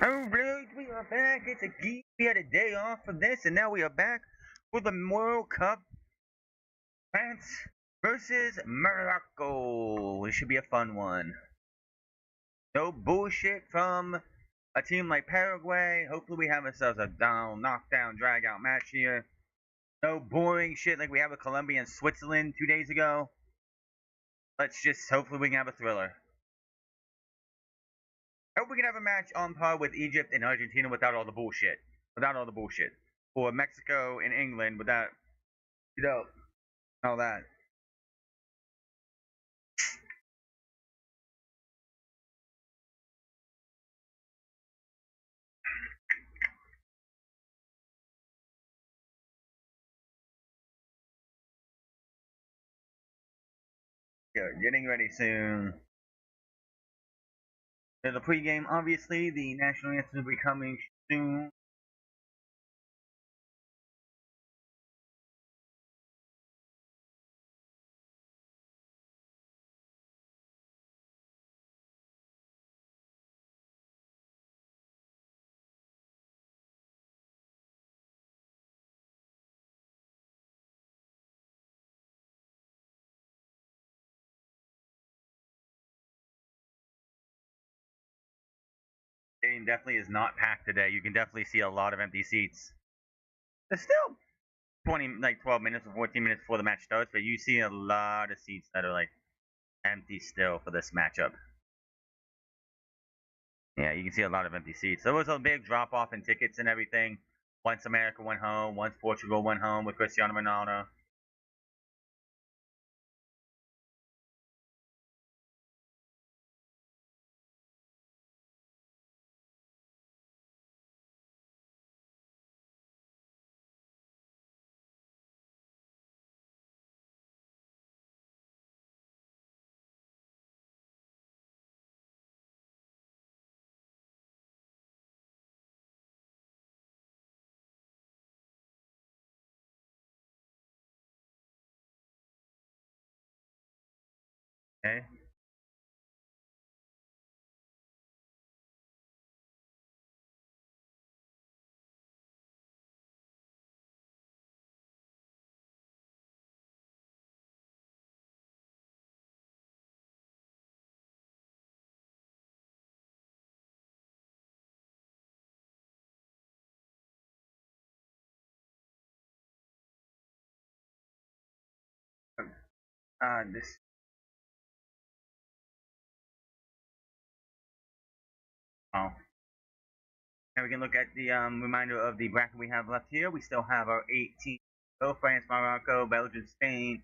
Alright, we are back. It's a geek. We had a day off from this, and now we are back for the World Cup. France versus Morocco. It should be a fun one. No bullshit from a team like Paraguay. Hopefully, we have ourselves a knockdown, drag out match here. No boring shit like we have with Colombia and Switzerland 2 days ago. Let's just hopefully we can have a thriller. I hope we can have a match on par with Egypt and Argentina without all the bullshit. Without all the bullshit. Or Mexico and England without, all that. Yeah, getting ready soon. There's a pregame, obviously. The national anthem will be coming soon. Stadium definitely is not packed today. You can definitely see a lot of empty seats. There's still 12 minutes or 14 minutes before the match starts, but you see a lot of seats that are like empty still for this matchup. Yeah, you can see a lot of empty seats. There was a big drop off in tickets and everything. Once America went home, once Portugal went home with Cristiano Ronaldo. Okay. This. Oh. And we can look at the reminder of the bracket we have left here. We still have our 18 France, Morocco, Belgium, Spain,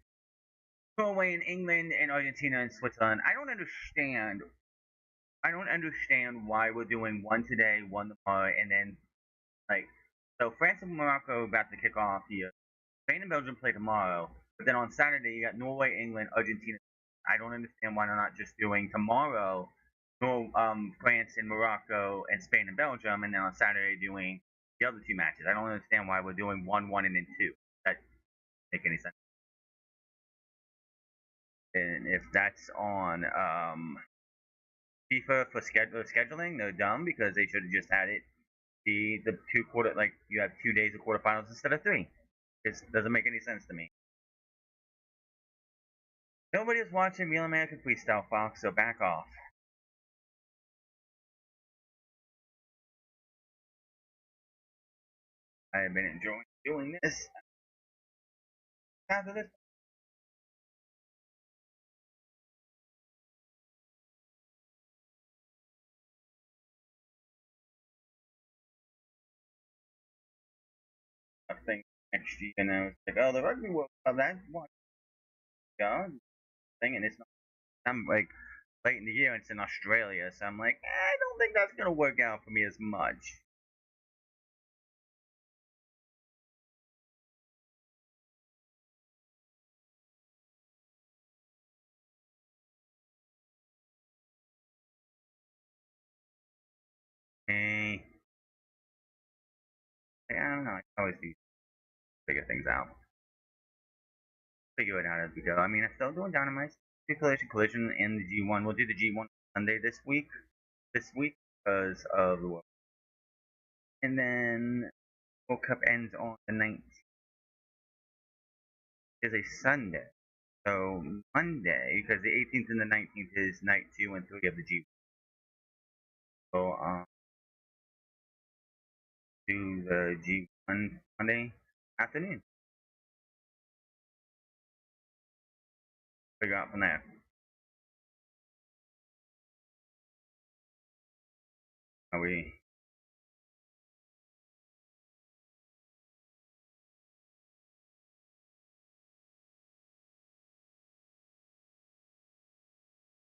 Norway, and England, and Argentina and Switzerland. I don't understand why we're doing one today, one tomorrow, and then like so France and Morocco are about to kick off here. Spain and Belgium play tomorrow, but then on Saturday you got Norway, England, Argentina. I don't understand why they're not just doing tomorrow, France and Morocco and Spain and Belgium, and then on Saturday doing the other two matches. I don't understand why we're doing one, and then two. That doesn't make any sense. And if that's on FIFA for scheduling, they're dumb because they should have just had it the two quarter like you have 2 days of quarterfinals instead of three. It doesn't make any sense to me. Nobody is watching Real American Freestyle, Fox, so back off. I have been enjoying doing this. After this, I think next year, and I was like, oh, the Rugby World Cup, that's one God thing, and it's not. I'm like late in the year, and it's in Australia, so I'm like, I don't think that's gonna work out for me as much. Eh, I don't know. I can always figure things out. Figure it out as we go. I mean, I'm still doing Dynamite, Collision, and the G1. We'll do the G1 Sunday this week. This week because of the World. and then World Cup ends on the 19th. It's a Sunday. So Monday, because the 18th and the 19th is night 2 and 3 of the G. So do the G1 Monday afternoon. Figure out from there. Are we?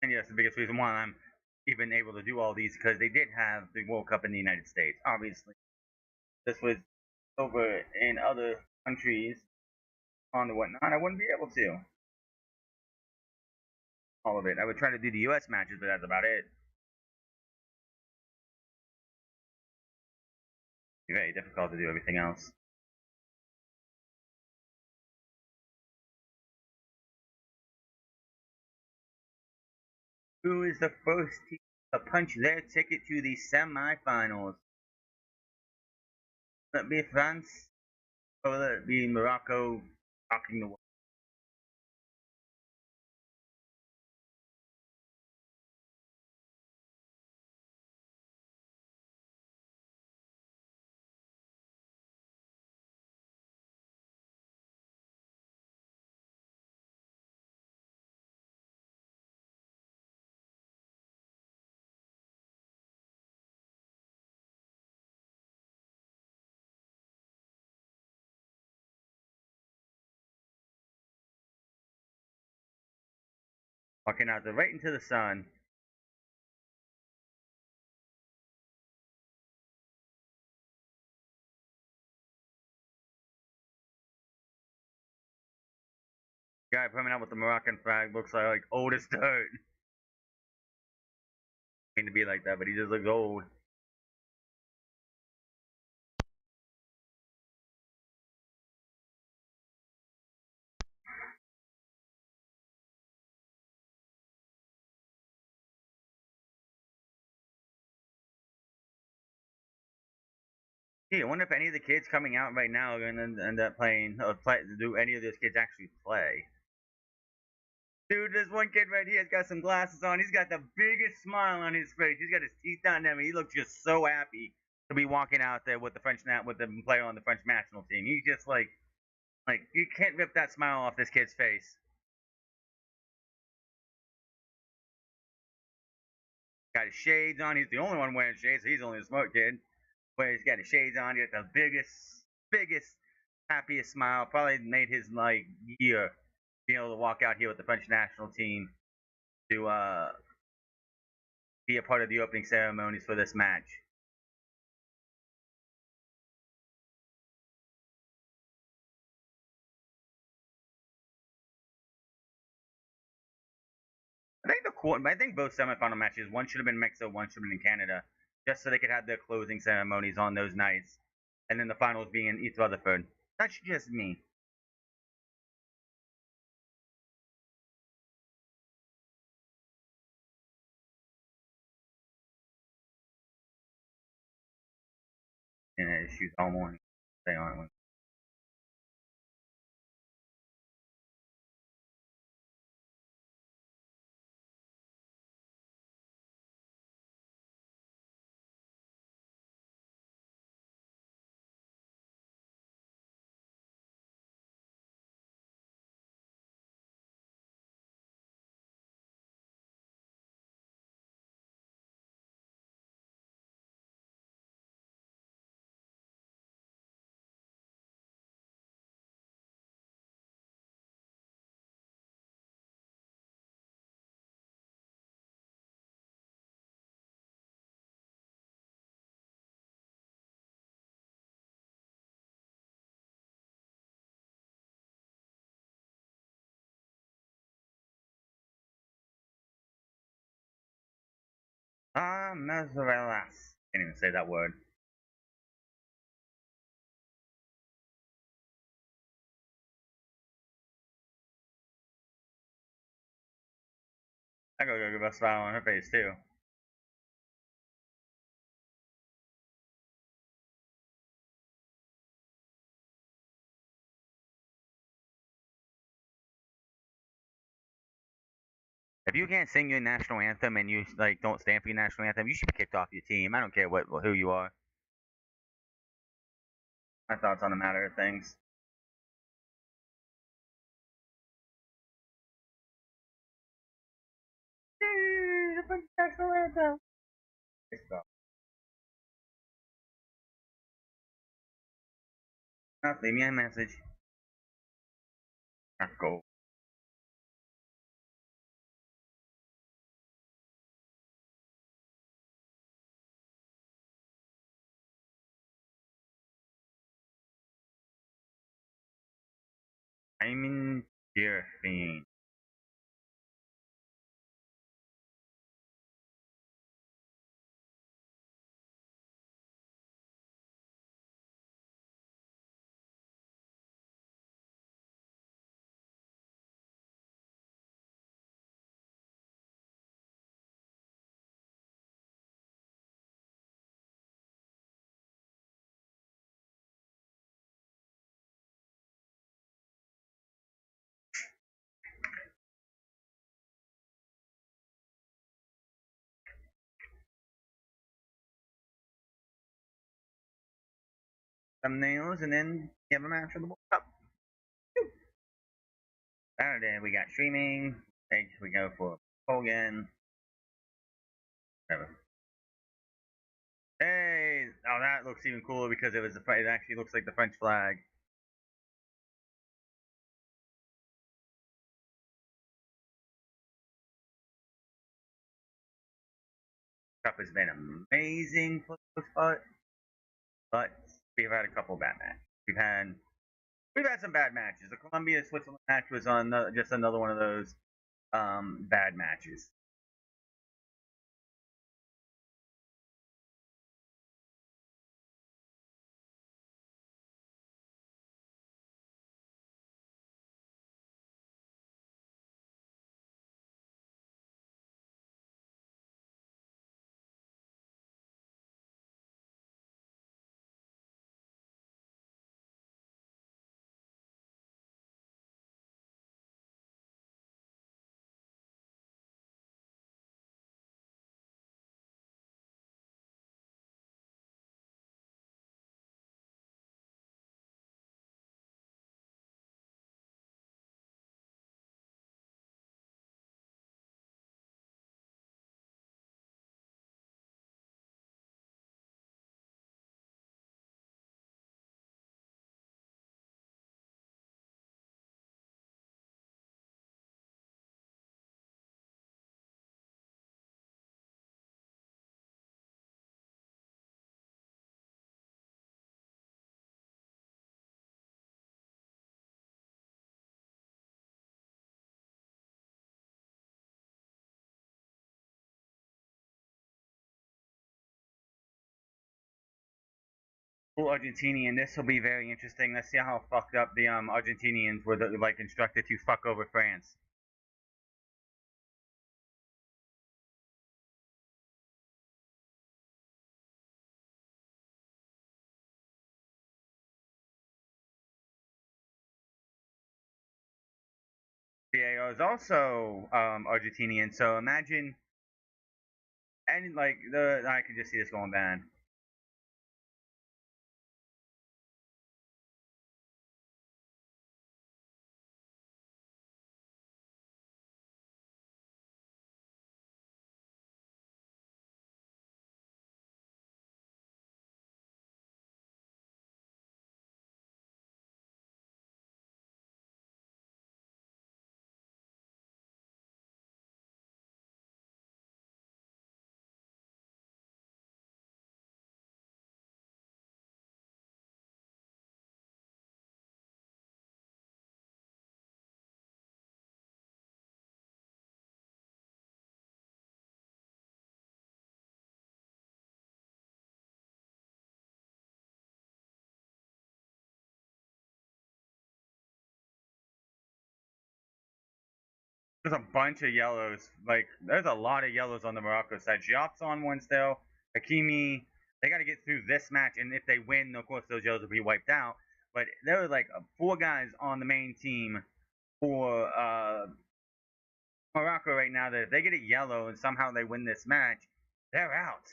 And yes, the biggest reason why I'm even able to do all these because they did have the World Cup in the United States. Obviously, this was over in other countries on the whatnot. I wouldn't be able to all of it. I would try to do the U.S. matches, but that's about it. It's very difficult to do everything else. Who is the first team to punch their ticket to the semifinals? Will it be France or will it be Morocco rocking the world? Walking out there right into the sun. Guy coming out with the Moroccan flag looks like old as dirt. I mean to be like that, but he just looks old. Gee, I wonder if any of the kids coming out right now are going to end up playing or do any of those kids actually play? Dude, there's one kid right here. He's got some glasses on. He's got the biggest smile on his face. He's got his teeth down there. He looks just so happy to be walking out there with the with the player on the French national team. He's just like you can't rip that smile off this kid's face. Got his shades on. He's the only one wearing shades. So he's only a smart kid. But he's got his shades on. He's got the biggest, happiest smile. Probably made his like year being able to walk out here with the French national team to be a part of the opening ceremonies for this match. I think both semifinal matches. One should have been in Mexico. One should have been in Canada, just so they could have their closing ceremonies on those nights, and then the finals being in East Rutherford. That's just me. And shoot all morning. Stay on. Ah, Mazarelas. Can't even say that word. I gotta go give a smile on her face too. If you can't sing your national anthem and you like don't stand for your national anthem, you should be kicked off your team. I don't care who you are. My thoughts on the matter of things. The national anthem. Leave me a message. Go. I'm in dear fiend. Thumbnails and then give a match for the World Cup. Saturday we got streaming. We go for Hogan. Whatever. Hey! Oh, that looks even cooler because it actually looks like the French flag. Cup has been amazing for the most part, but we've had a couple bad matches. We've had some bad matches. The Colombia Switzerland match was on just another one of those bad matches. Well, Argentinian, this will be very interesting. Let's see how fucked up the Argentinians were like instructed to fuck over France. VAR is also Argentinian, so imagine and like I could just see this going bad. There's a bunch of yellows. Like, there's a lot of yellows on the Morocco side. Diop's on one still. Hakimi, they got to get through this match, and if they win, of course, those yellows will be wiped out. But there were like four guys on the main team for Morocco right now that if they get a yellow and somehow they win this match, they're out.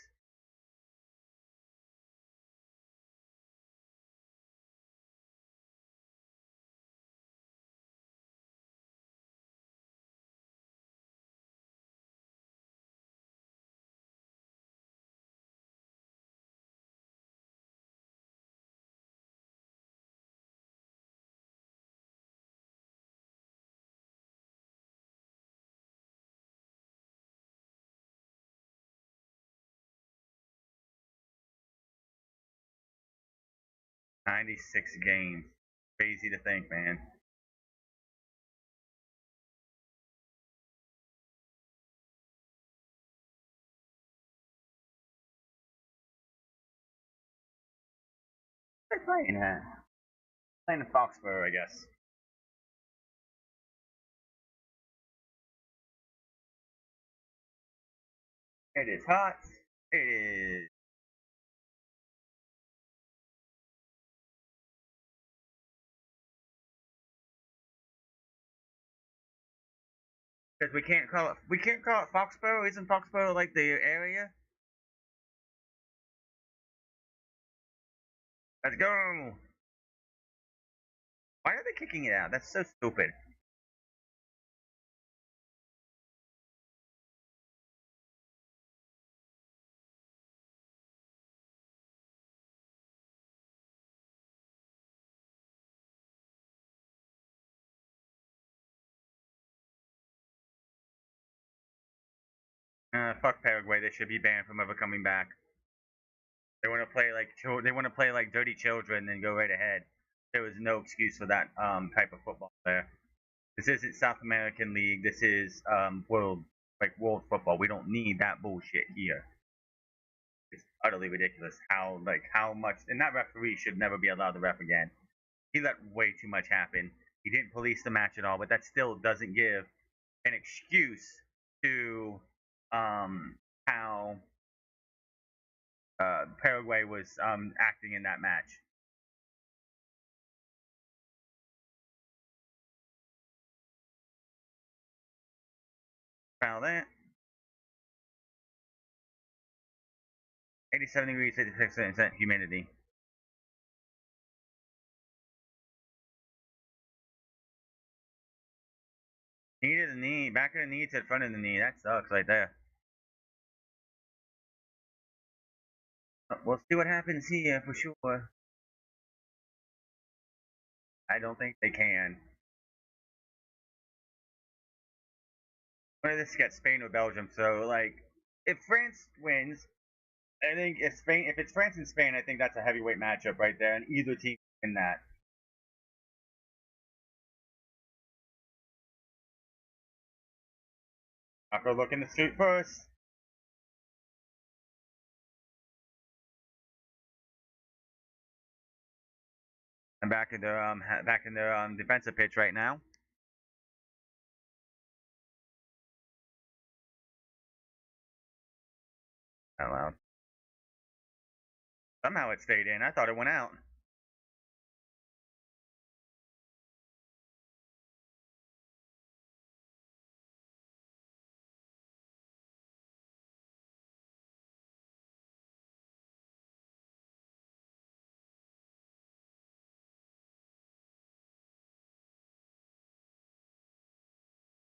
'96 games. Crazy to think, man. They're playing at playing in Foxborough, I guess. It is hot. It is because we can't call it Foxborough. Isn't Foxborough like the area? Let's go. Why are they kicking it out? That's so stupid. Fuck Paraguay. They should be banned from ever coming back. They want to play like they want to play like dirty children and go right ahead. There was no excuse for that type of football there. This isn't South American League. This is world football. We don't need that bullshit here. It's utterly ridiculous how much and that referee should never be allowed to ref again. He let way too much happen. He didn't police the match at all, but that still doesn't give an excuse to how Paraguay was acting in that match. Foul that. 87 degrees, 56% humidity. Knee to the knee, back of the knee to the front of the knee. That sucks right there. We'll see what happens here for sure. I don't think they can. Whether this gets Spain or Belgium, so like if France wins, I think if it's France and Spain, I think that's a heavyweight matchup right there, and either team can win that. I'll go look in the street first. I'm back in their defensive pitch right now. Oh well. Somehow it stayed in. I thought it went out.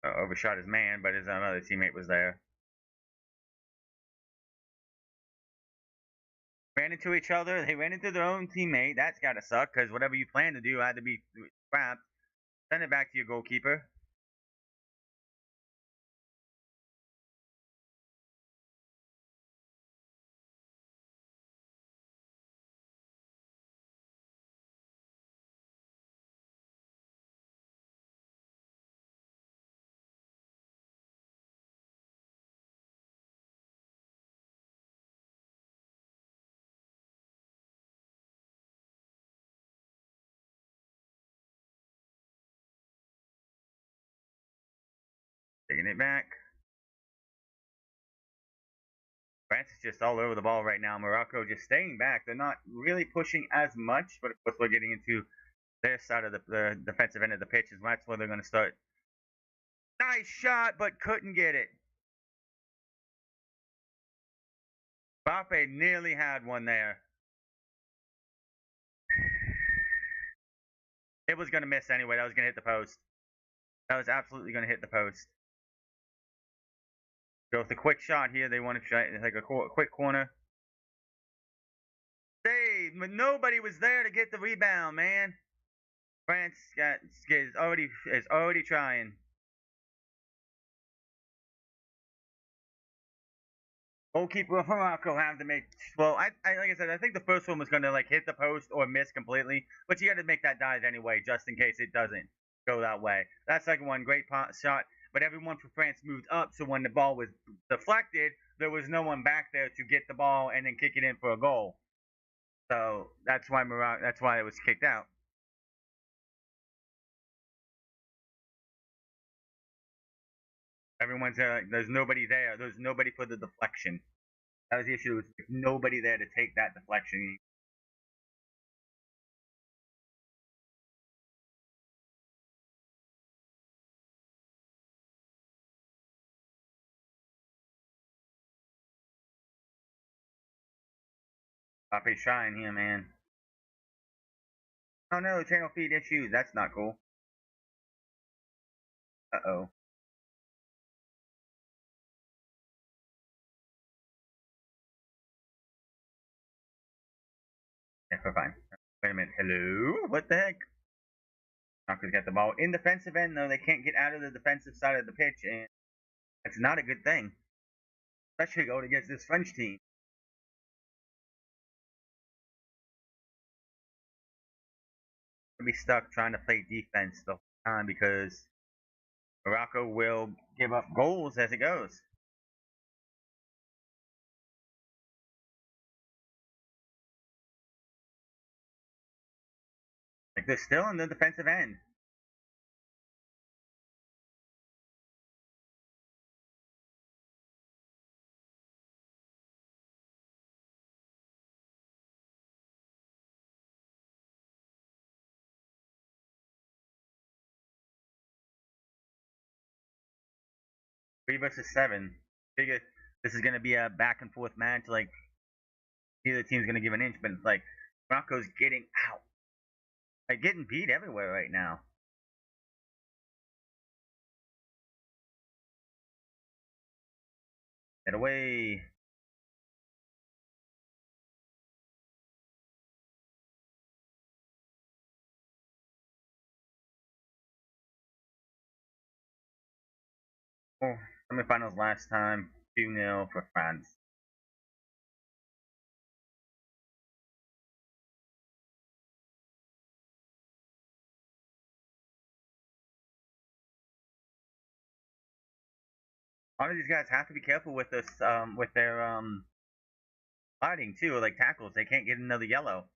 Overshot his man, but his other teammate was there. Ran into each other. They ran into their own teammate. That's gotta suck because whatever you plan to do had to be scrapped. Send it back to your goalkeeper. Taking it back. France is just all over the ball right now. Morocco just staying back. They're not really pushing as much, but of course we're getting into their side of the defensive end of the pitch, and that's where they're going to start. Nice shot, but couldn't get it. Mbappe nearly had one there. It was going to miss anyway. That was going to hit the post. That was absolutely going to hit the post. Go with a quick shot here. They want to try like a quick corner. Save, but nobody was there to get the rebound, man. France is already trying. Goalkeeper of Morocco have to make. Well, I like I said, I think the first one was going to like hit the post or miss completely, but you got to make that dive anyway, just in case it doesn't go that way. That second one, great shot, but everyone for France moved up, so when the ball was deflected, there was no one back there to get the ball and then kick it in for a goal. So that's why Morocco. That's why it was kicked out. Everyone's there. There's nobody there. There's nobody for the deflection. That was the issue. Was nobody there to take that deflection. Pape shine here, man. Oh no, channel feed issues. That's not cool. Uh-oh. Yeah, we're fine. Wait a minute. Hello? What the heck? Knockers got the ball in defensive end, though. They can't get out of the defensive side of the pitch, and that's not a good thing. Especially going against this French team. Be stuck trying to play defense the whole time because Morocco will give up goals as it goes. Like they're still in the defensive end. Three versus seven. Figure this is gonna be a back and forth match. Like neither team's gonna give an inch, but it's like Morocco's getting out, like getting beat everywhere right now. Get away. Oh, semifinals last time 2-0 for France. All of these guys have to be careful with this, with their sliding too, like tackles. They can't get another yellow.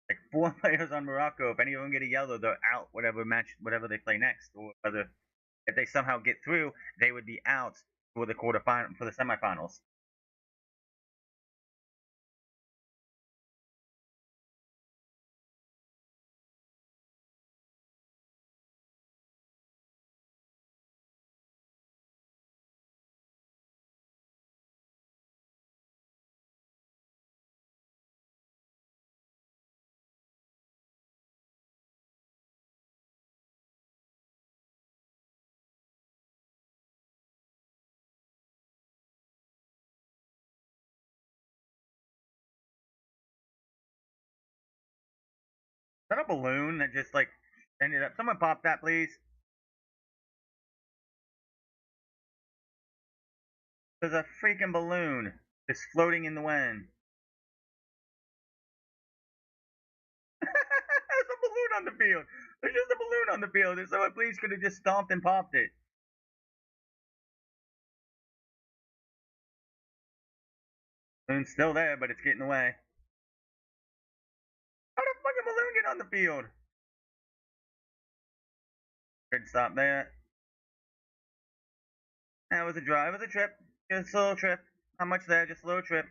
Like 4 players on Morocco. If any of them get a yellow, they're out. Whatever they play next, or whether if they somehow get through, they would be out for the for the semifinals. Is that a balloon that just like ended up? Someone pop that, please. There's a freaking balloon just floating in the wind. There's a balloon on the field. There's just a balloon on the field. And someone please could have just stomped and popped it. Balloon's still there, but it's getting away. How did a fucking balloon get on the field? Good stop there. That was a drive. It was a trip. Just a little trip. Not much there, just a little trip.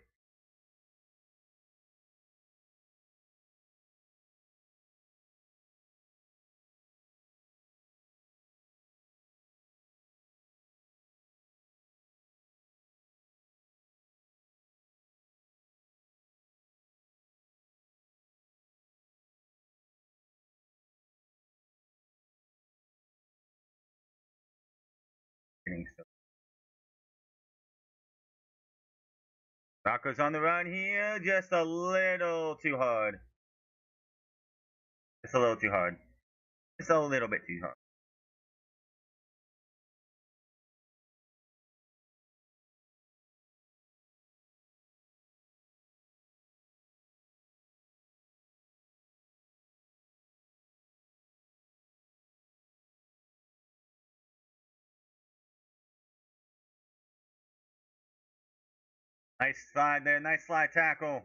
Rocco's on the run here, just a little too hard. Just a little too hard. Just a little bit too hard. Nice slide there, nice slide tackle.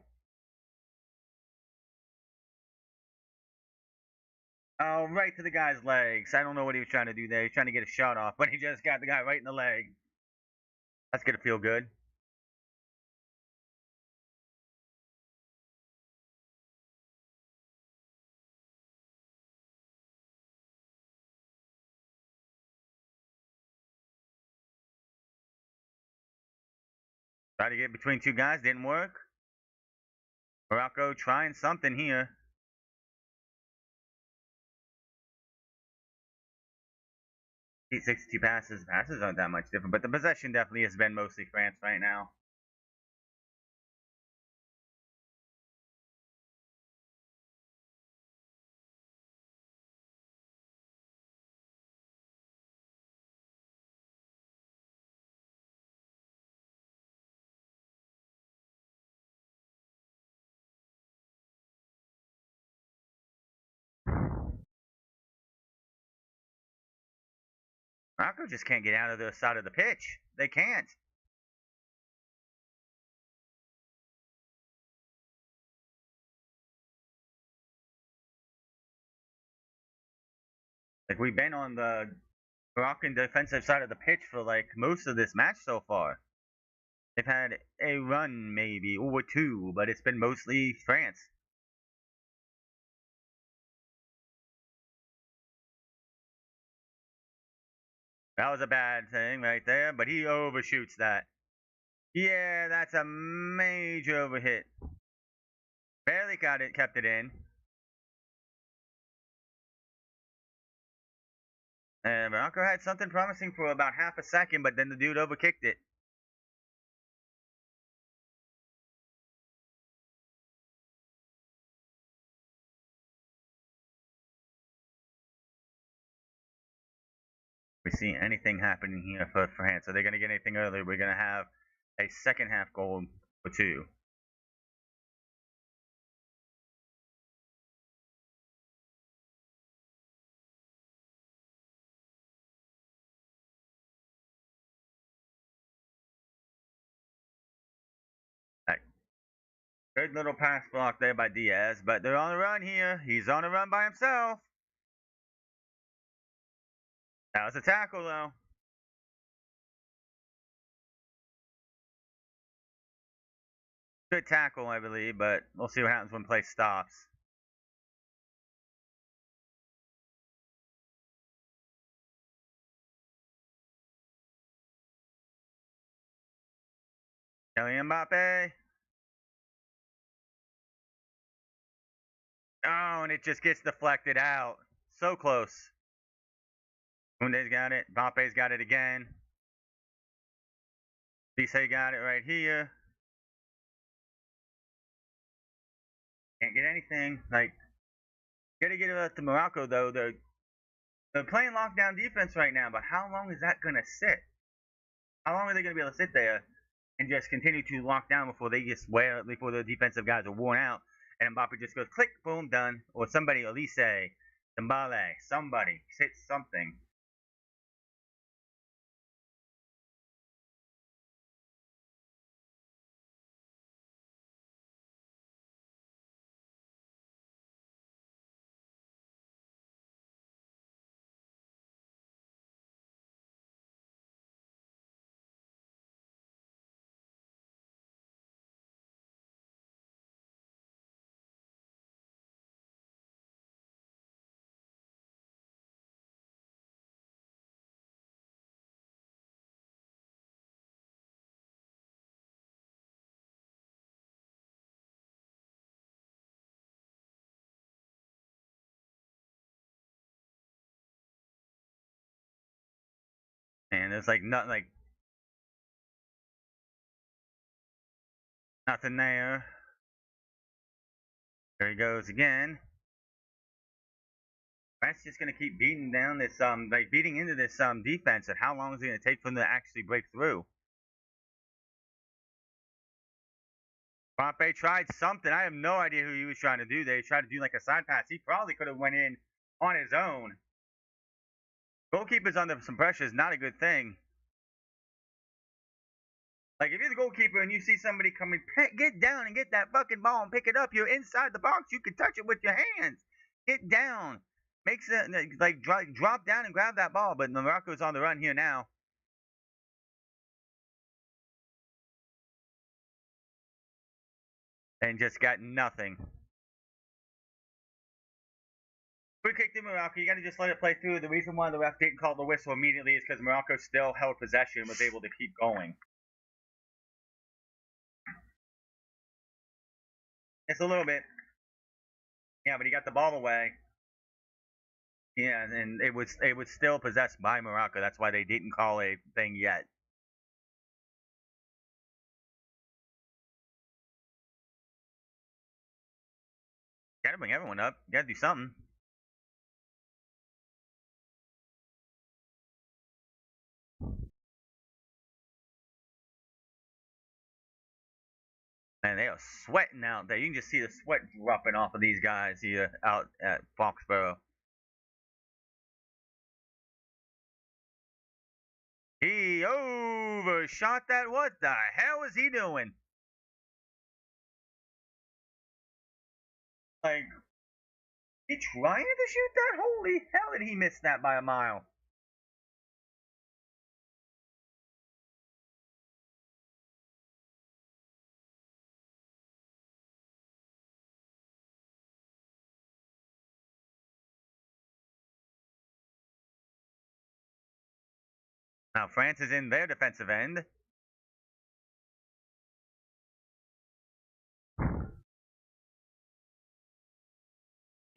Oh, right to the guy's legs. I don't know what he was trying to do there. He's trying to get a shot off, but he just got the guy right in the leg. That's gonna feel good. Try to get between two guys, didn't work. Morocco trying something here. 62 passes. Passes aren't that much different, but the possession definitely has been mostly France right now. Morocco just can't get out of the side of the pitch. They can't. Like we've been on the Moroccan defensive side of the pitch for like most of this match so far. They've had a run maybe or two, but it's been mostly France. That was a bad thing right there, but he overshoots that. Yeah, that's a major overhit. Barely got it, kept it in. And Morocco had something promising for about half a second, but then the dude overkicked it. We see anything happening here for France. Are they going to get anything early? We're going to have a second half goal or two. Good little pass block there by Diaz, but they're on a run here. He's on a run by himself. That was a tackle, though. Good tackle, I believe, but we'll see what happens when play stops. Kylian Mbappe. Oh, and it just gets deflected out. So close. Koundé's got it. Mbappe's got it again. Cisse got it right here. Can't get anything. Like, gotta get it to Morocco, though. They're playing lockdown defense right now, but how long is that gonna sit? How long are they gonna be able to sit there and just continue to lock down before they just before the defensive guys are worn out and Mbappe just goes click, boom, done, or somebody, Elise, Dembele, somebody hit something. And it's like not like Nothing there. There he goes again. That's just gonna keep beating down this like beating into this defense. And how long is it gonna take for them to actually break through? Pompey tried something. I have no idea who he was trying to do there. He tried to do like a side pass. He probably could have went in on his own. Goalkeepers under some pressure is not a good thing. Like if you're the goalkeeper and you see somebody coming, get down and get that fucking ball and pick it up. You're inside the box. You can touch it with your hands. Get down. Makes it like drop down and grab that ball. But Morocco's on the run here now. And just got nothing. Free kick to Morocco. You got to just let it play through. The reason why the ref didn't call the whistle immediately is because Morocco still held possession and was able to keep going. It's a little bit. Yeah, but he got the ball away. Yeah, and it was still possessed by Morocco. That's why they didn't call a thing yet. Got to bring everyone up. You got to do something. Man, they are sweating out there. You can just see the sweat dropping off of these guys here out at Foxborough. He overshot that. What the hell is he doing? Like, he trying to shoot that? Holy hell, did he miss that by a mile? Now, France is in their defensive end.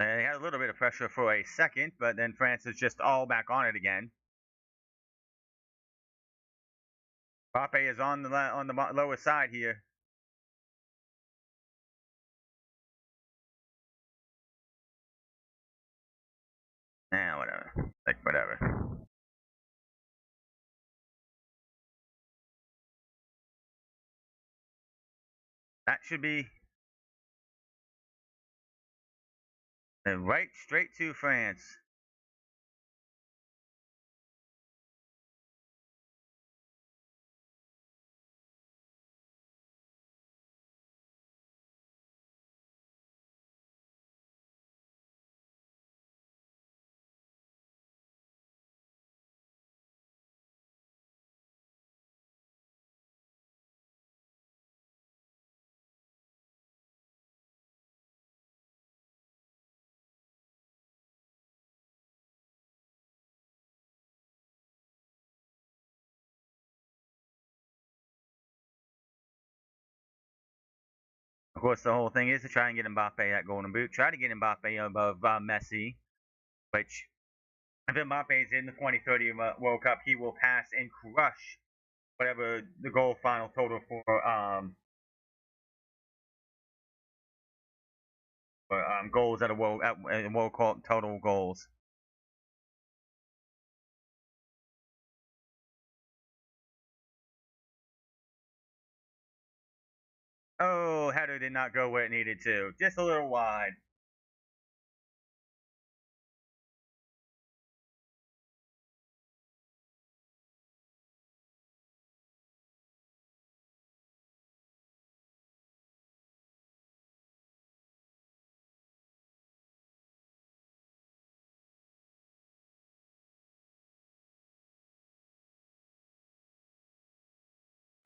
They had a little bit of pressure for a second, but then France is just all back on it again. Pape is on the lower side here. Whatever. Like whatever. That should be right straight to France. Of course, the whole thing is to try and get Mbappe that golden boot. Try to get Mbappe above Messi, which if Mbappe is in the 2030 World Cup, he will pass and crush whatever the goal final total for goals at a World Cup total goals. Oh, header did not go where it needed to. Just a little wide.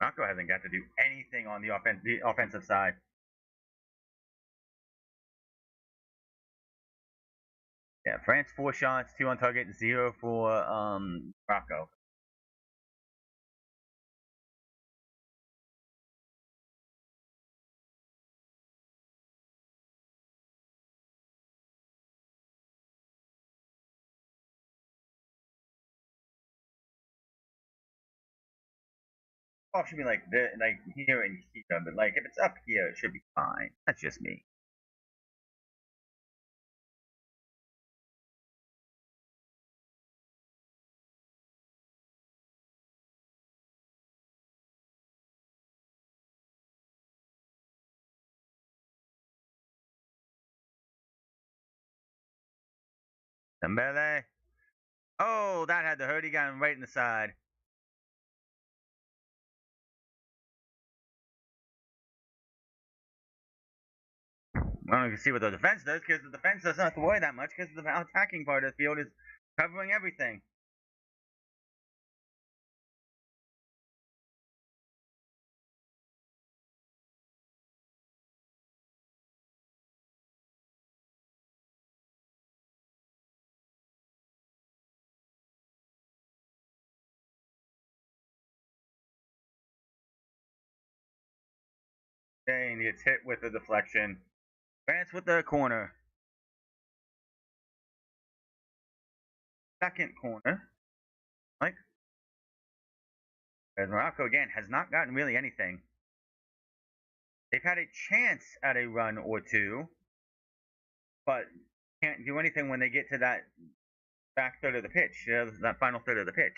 Morocco hasn't got to do anything on the offensive side. Yeah, France 4 shots, 2 on target, 0 for Morocco. Oh, it should be like this, like here and here, but like if it's up here, it should be fine. That's just me. Dembele. Oh, that had the hurt. He got him right in the side. Well, you can see what the defense does because the defense doesn't have to worry that much because the attacking part of the field is covering everything. Dane gets hit with the deflection. France with the corner. Second corner. Like, as Morocco again has not gotten really anything. They've had a chance at a run or two, but can't do anything when they get to that back third of the pitch, that final third of the pitch.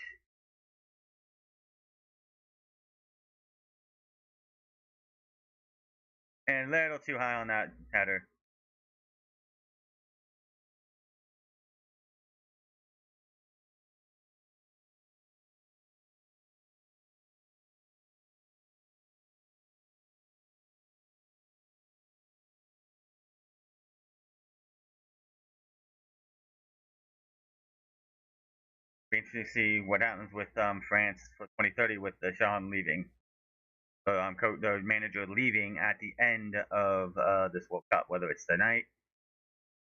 And a little too high on that header. Be interesting to see what happens with France for 2030 with Deschamps leaving. The manager leaving at the end of this World Cup, whether it's tonight,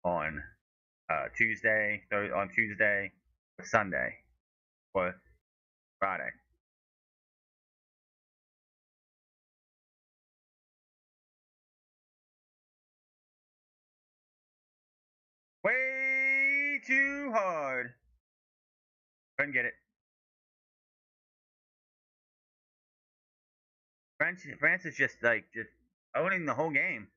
on on Tuesday, or Sunday, or Friday. Way too hard. Couldn't get it. France is just owning the whole game.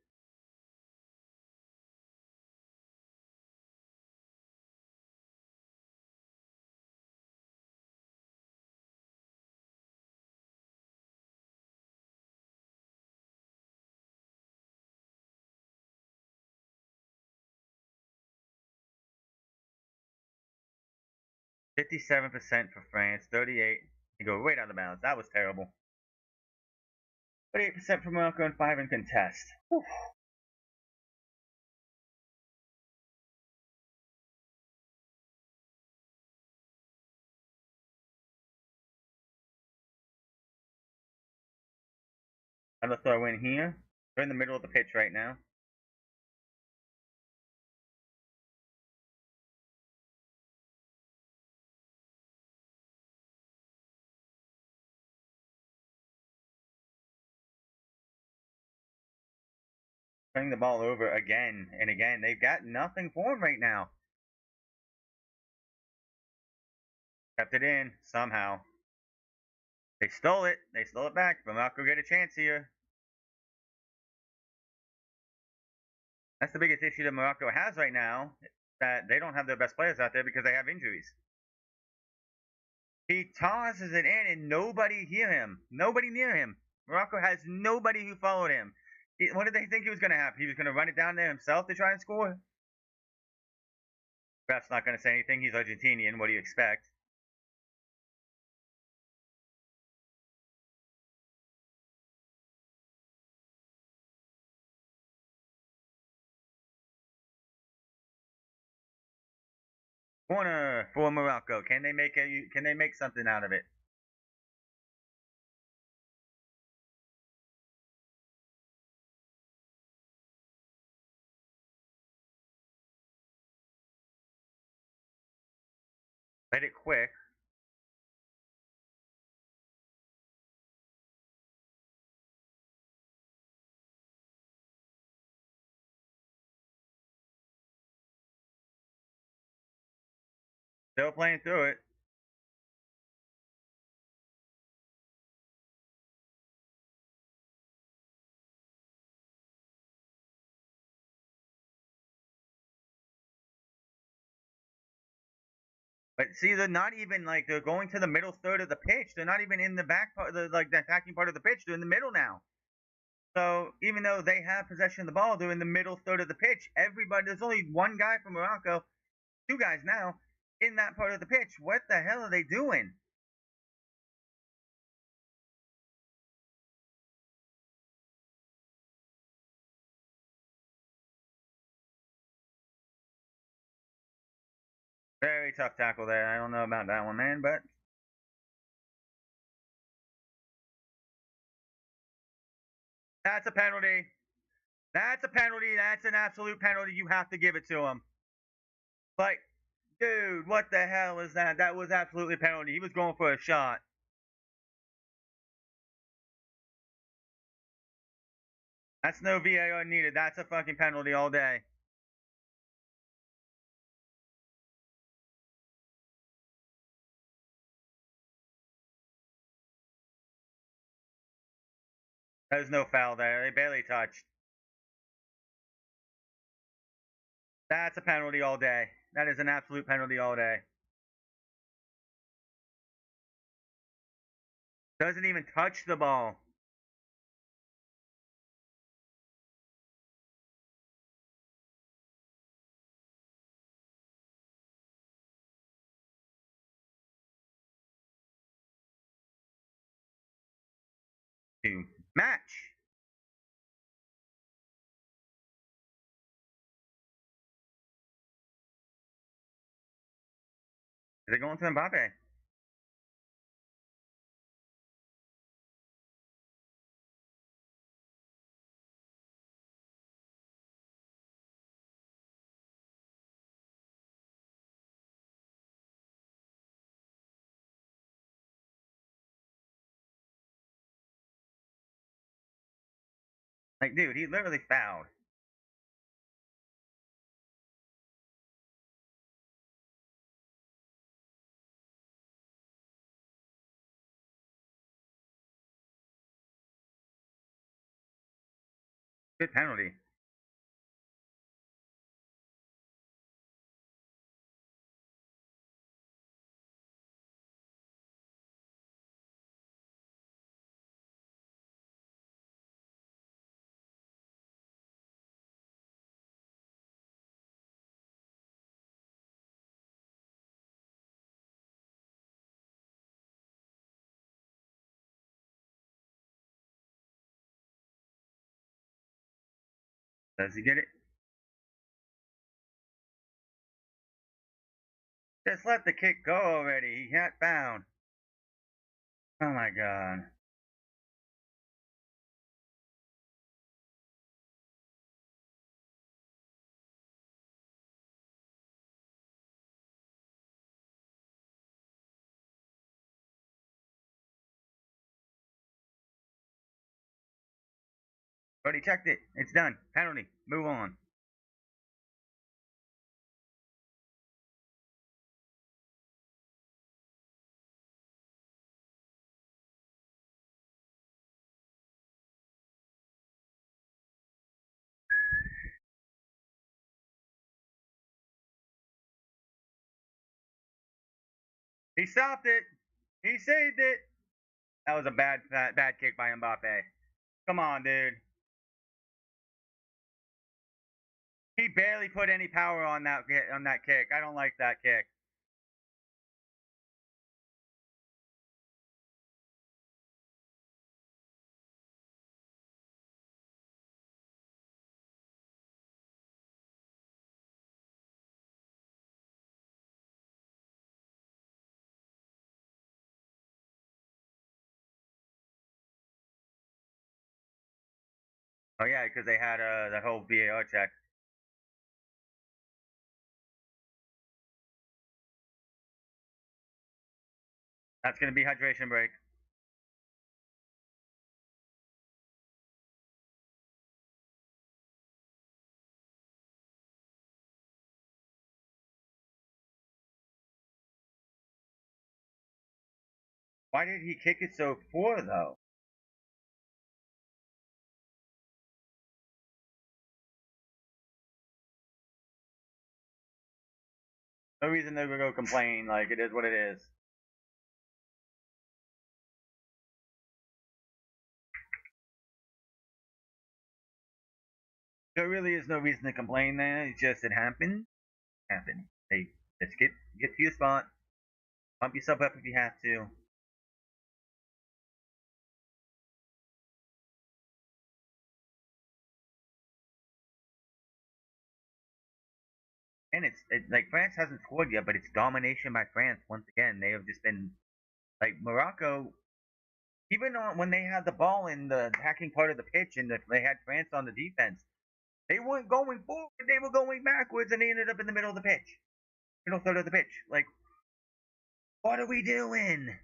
57% for France, 38. You go right out of bounds. That was terrible. 38% for Morocco and 5 in contest. Whew. Another throw in here. They're in the middle of the pitch right now. Turning the ball over again and again. They've got nothing for him right now. Kept it in somehow. They stole it. They stole it back. But Morocco get a chance here. That's the biggest issue that Morocco has right now. That they don't have their best players out there because they have injuries. He tosses it in and nobody hear him. Nobody near him. Morocco has nobody who followed him. What did they think he was going to have? He was going to run it down there himself to try and score? Ref's not going to say anything. He's Argentinian. What do you expect? Corner for Morocco. Can they make something out of it? Played it quick. Still playing through it. But see, they're not even like they're going to the middle third of the pitch. They're not even in the back part, like the attacking part of the pitch. They're in the middle now. So even though they have possession of the ball, they're in the middle third of the pitch. Everybody, there's only one guy from Morocco, two guys now in that part of the pitch. What the hell are they doing? Very tough tackle there. I don't know about that one, man, but that's a penalty. That's a penalty. That's an absolute penalty. You have to give it to him. Like, dude, what the hell is that? That was absolutely a penalty. He was going for a shot. That's no VAR needed. That's a fucking penalty all day. There's no foul there. They barely touched. That's a penalty all day. That is an absolute penalty all day. Doesn't even touch the ball. Match. Is it going to Mbappe? Like, dude, he literally fouled. Good penalty. Does he get it? Just let the kick go already. He got found. Oh my god. But he checked it. It's done. Penalty. Move on. He stopped it. He saved it. That was a bad kick by Mbappe. Come on, dude. He barely put any power on that kick. I don't like that kick. Oh yeah, because they had the whole VAR check. That's gonna be hydration break. Why did he kick it so poor though? No reason to go complain. Like, it is what it is. There really is no reason to complain there. It's just it happened. Happened. Hey, let's get to your spot. Pump yourself up if you have to. And like France hasn't scored yet, but it's domination by France once again. They have just been like Morocco. Even when they had the ball in the attacking part of the pitch and they had France on the defense, they weren't going forward. They were going backwards, and they ended up in the middle of the pitch, middle third of the pitch. Like, what are we doing?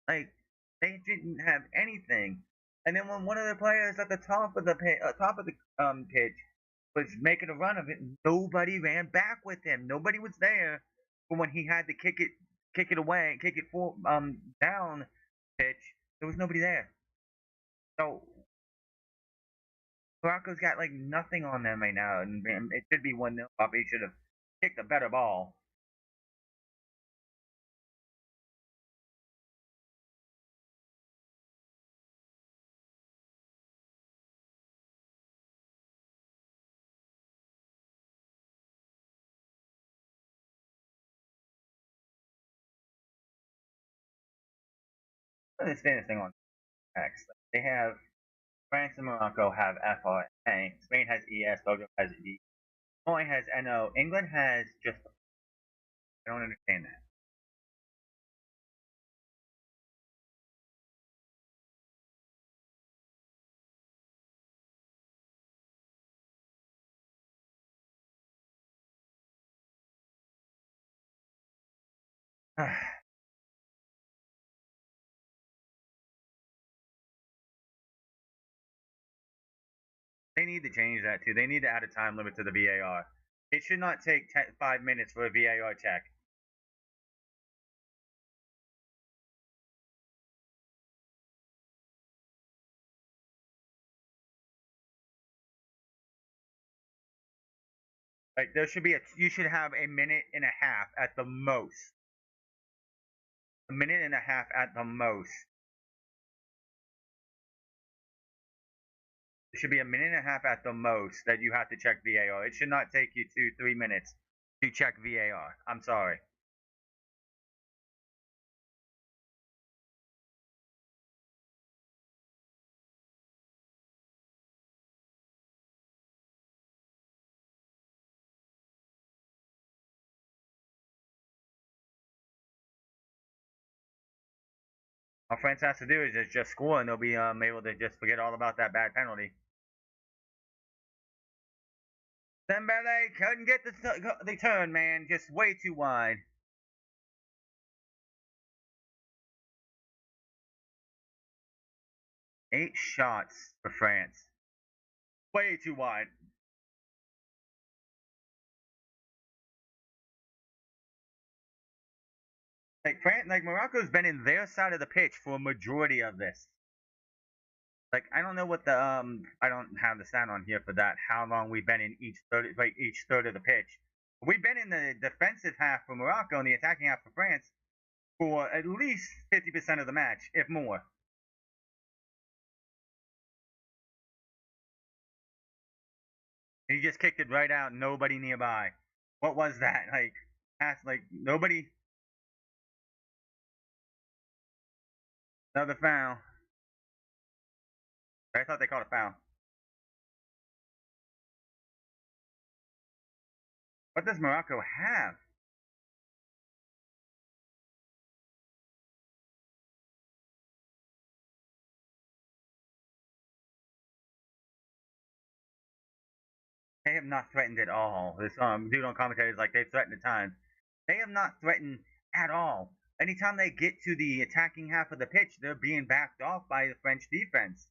Like, they didn't have anything. And then when one of the players at the top of the pitch was making a run of it, nobody ran back with him. Nobody was there for when he had to kick it away, kick it down pitch. There was nobody there. So Morocco's got like nothing on them right now, and it should be 1-0 up. He should have kicked a better ball. I understand this thing on X. They have France and Morocco have FRA. Spain has ES. Belgium has E. Norway has NO. England has just. I don't understand that. They need to change that too. They need to add a time limit to the VAR. It should not take 5 minutes for a VAR check. Like there should be you should have a minute and a half at the most. A minute and a half at the most. It should be a minute and a half at the most that you have to check VAR. It should not take you 2-3 minutes to check VAR. I'm sorry. All France has to do is just score, and they'll be able to just forget all about that bad penalty. Dembele couldn't get the turn, man. Just way too wide. Eight shots for France. Way too wide. Like Morocco's been in their side of the pitch for a majority of this. Like I don't know what the I don't have the stat on here for that. How long we've been in each third of the pitch. We've been in the defensive half for Morocco and the attacking half for France for at least 50% of the match, if more. He just kicked it right out. Nobody nearby. What was that? Like, nobody. Another foul. I thought they called a foul. What does Morocco have? They have not threatened at all. This dude on commentary is like they've threatened at times. They have not threatened at all. Anytime they get to the attacking half of the pitch, they're being backed off by the French defense.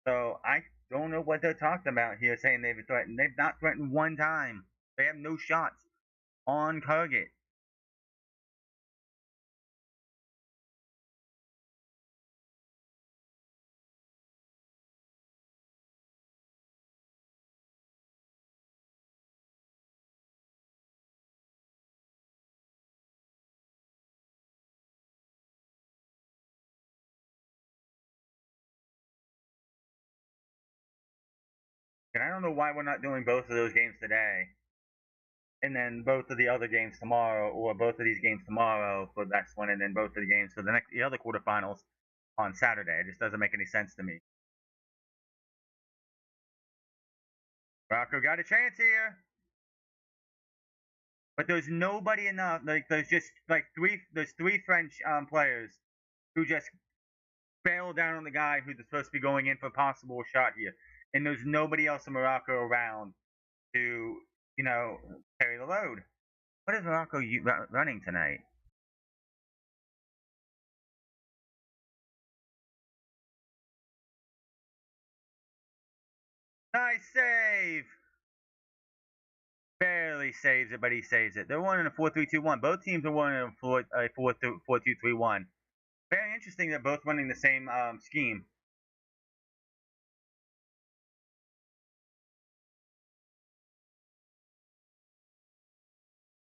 So I don't know what they're talking about here, saying they've threatened. They've not threatened one time. They have no shots on target. And I don't know why we're not doing both of those games today, and then both of the other games tomorrow, or both of these games tomorrow for the next one, and then both of the games for the other quarterfinals on Saturday. It just doesn't make any sense to me. Morocco got a chance here, but there's nobody enough. Like there's just like three French players who just bail down on the guy who's supposed to be going in for a possible shot here, and there's nobody else in Morocco around to carry the load. What is Morocco running tonight? Nice save. Barely saves it, but he saves it. They're one in a 4-3-2-1. Both teams are one in a 4-2-3-1. Very interesting. They're both running the same scheme.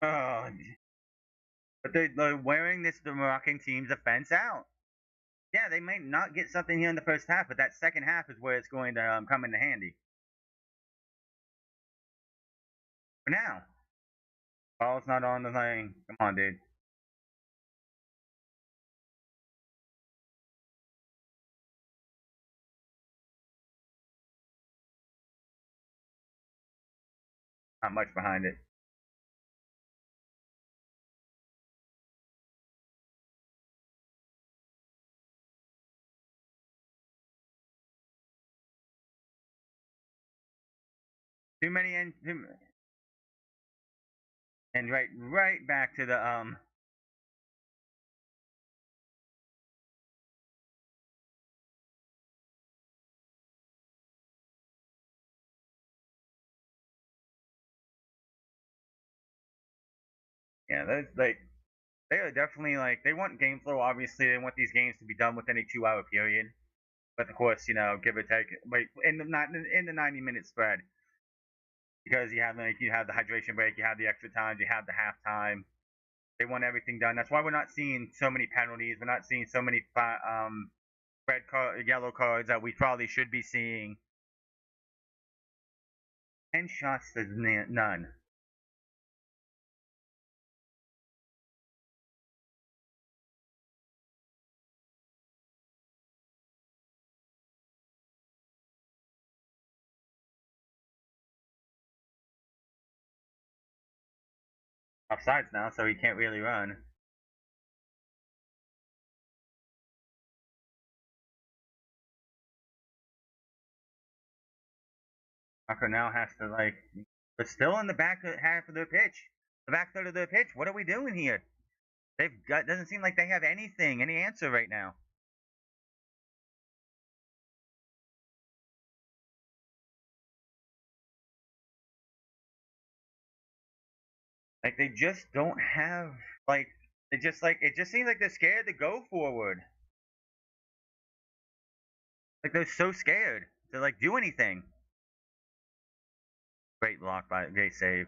Oh, but they're wearing the Moroccan team's offense out. Yeah, they might not get something here in the first half, but that second half is where it's going to come into handy. For now, ball's not on the thing. Come on, dude. Not much behind it. Too many and right back to the. Yeah, those they are definitely they want game flow. Obviously, they want these games to be done within a 2 hour period. But of course, give or take, like in the 90-minute spread, because you have the hydration break, you have the extra time, you have the halftime. They want everything done. That's why we're not seeing so many penalties. We're not seeing so many yellow cards that we probably should be seeing. 10 shots to none. Offsides now, so he can't really run. Marco now has to but still in the back half of their pitch, the back third of their pitch. What are we doing here? They've got doesn't seem like they have any answer right now. Like they just don't have like it just seems like they're scared to go forward. Like they're so scared to do anything. Great block by great save.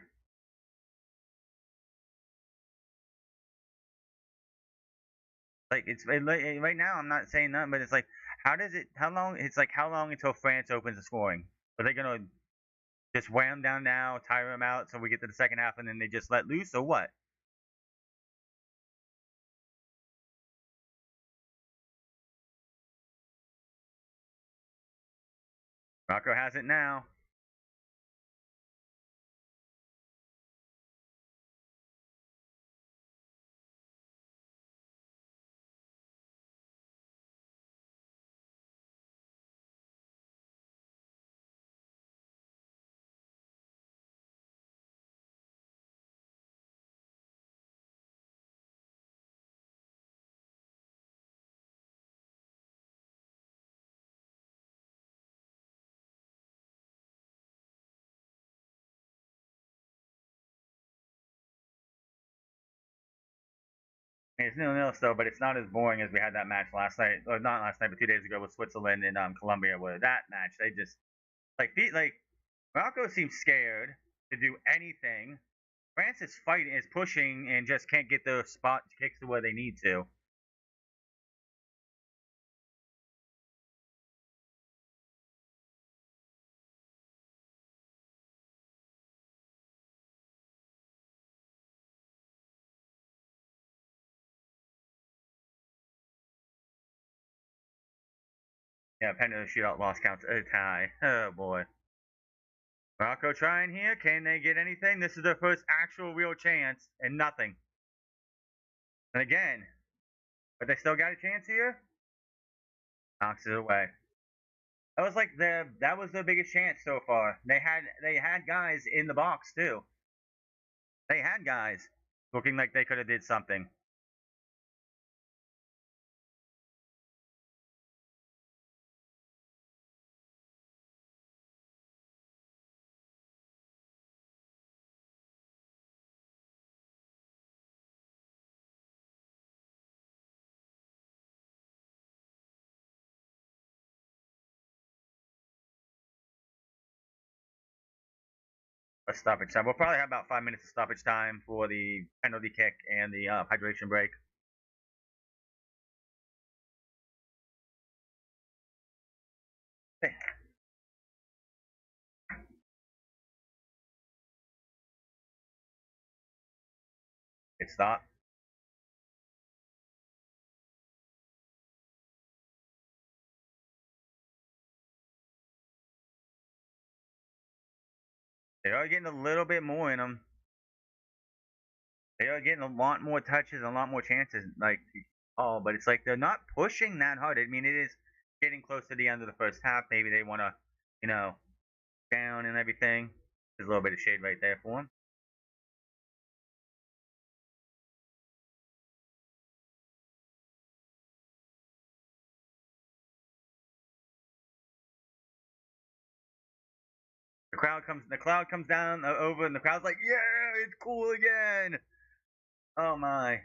Right now I'm not saying nothing, but it's like how long how long until France opens the scoring? Are they gonna just wham down now, tire them out so we get to the second half and then they just let loose or what? Rocco has it now. It's 0-0 still, but it's not as boring as we had that match last night, or not last night, but 2 days ago with Switzerland and Colombia. Where that match, they just Morocco seems scared to do anything. France is fighting, is pushing, and just can't get their spot kicks to where they need to. Yeah, penalty shootout loss counts a tie. Oh boy. Morocco trying here. Can they get anything? This is their first actual real chance, and nothing. And again, but they still got a chance here. Knocks it away. That was like that was their biggest chance so far. They had guys in the box too. They had guys looking like they could have did something. A stoppage time. We'll probably have about 5 minutes of stoppage time for the penalty kick and the hydration break. Hey, it stopped. They are getting a little bit more in them. They are getting a lot more touches, a lot more chances. Like, oh, but it's like they're not pushing that hard. I mean, it is getting close to the end of the first half. Maybe they want to, you know, down and everything. There's a little bit of shade right there for them. The crowd comes down over, and the crowd's like, yeah, it's cool again. Oh my.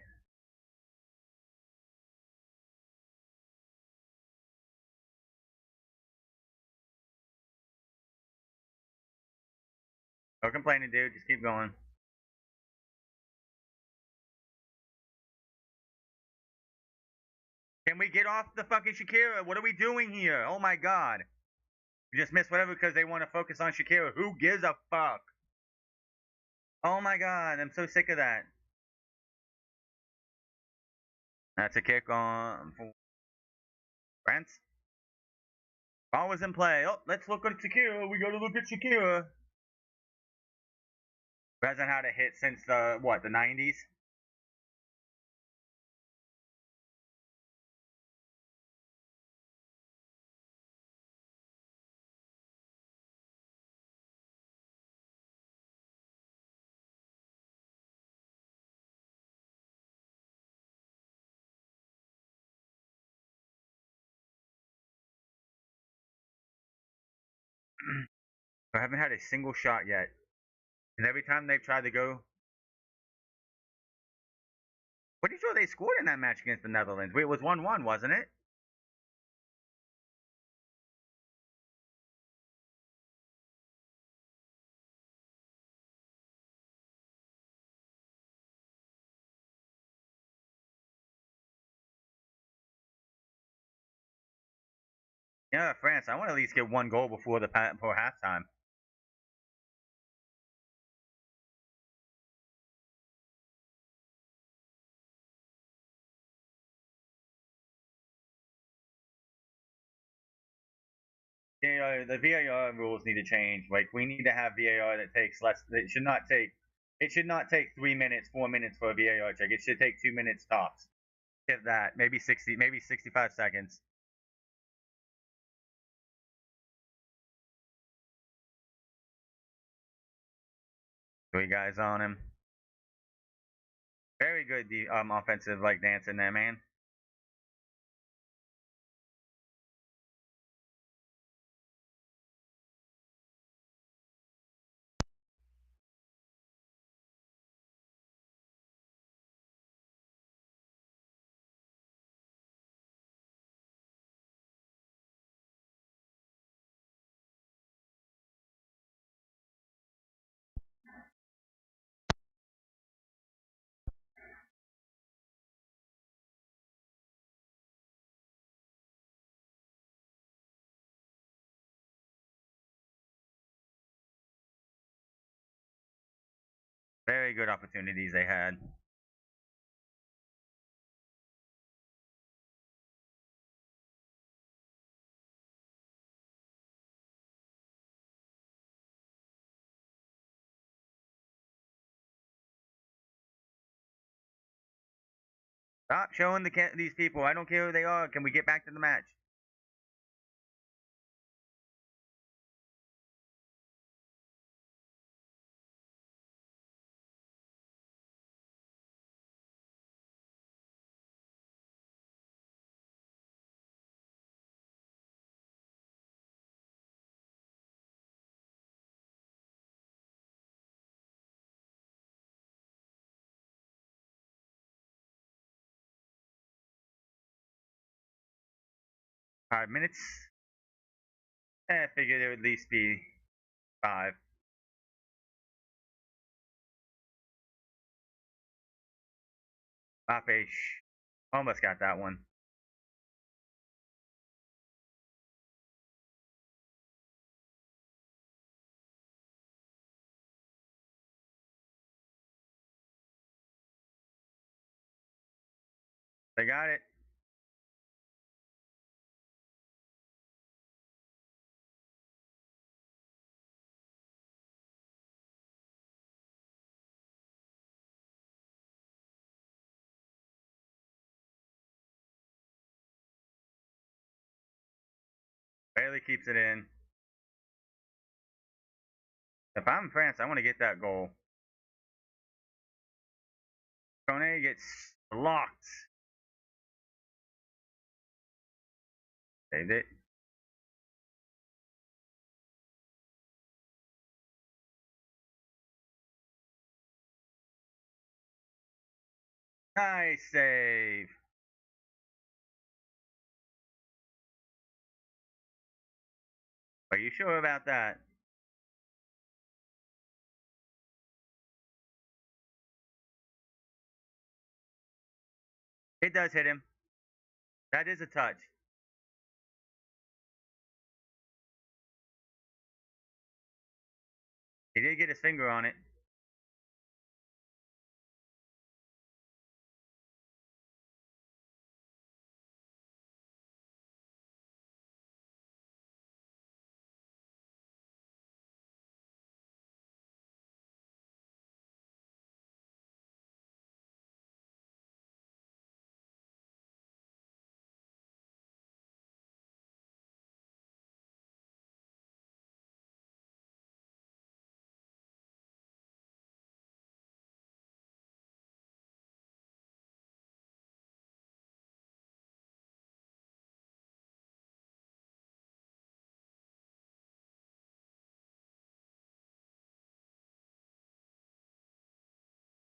No complaining, dude. Just keep going. Can we get off the fucking Shakira? What are we doing here? Oh my god. We just missed whatever because they want to focus on Shakira. Who gives a fuck? Oh my god, I'm so sick of that. That's a kick on for France. Ball was in play. Oh, let's look at Shakira. We gotta look at Shakira. Who hasn't had a hit since the what, the 90s? I haven't had a single shot yet. And every time they've tried to go, pretty sure they scored in that match against the Netherlands. Wait, it was 1-1, wasn't it? Yeah, France. I want to at least get one goal before before halftime. VAR, the VAR rules need to change. Like we need to have VAR that takes less. It should not take. It should not take 3 minutes, 4 minutes for a VAR check. It should take 2 minutes tops. Get that? Maybe 60, maybe 65 seconds. Three guys on him. Very good offensive like dancing there, man. Very good opportunities they had. Stop showing these people. I don't care who they are. Can we get back to the match? $5 minutes. I figured it would at least be 5. Papish. Almost got that one. They got it. Barely keeps it in. If I'm France, I want to get that goal. Kone gets blocked. Saved it. Nice save. Are you sure about that? It does hit him. That is a touch. He did get his finger on it.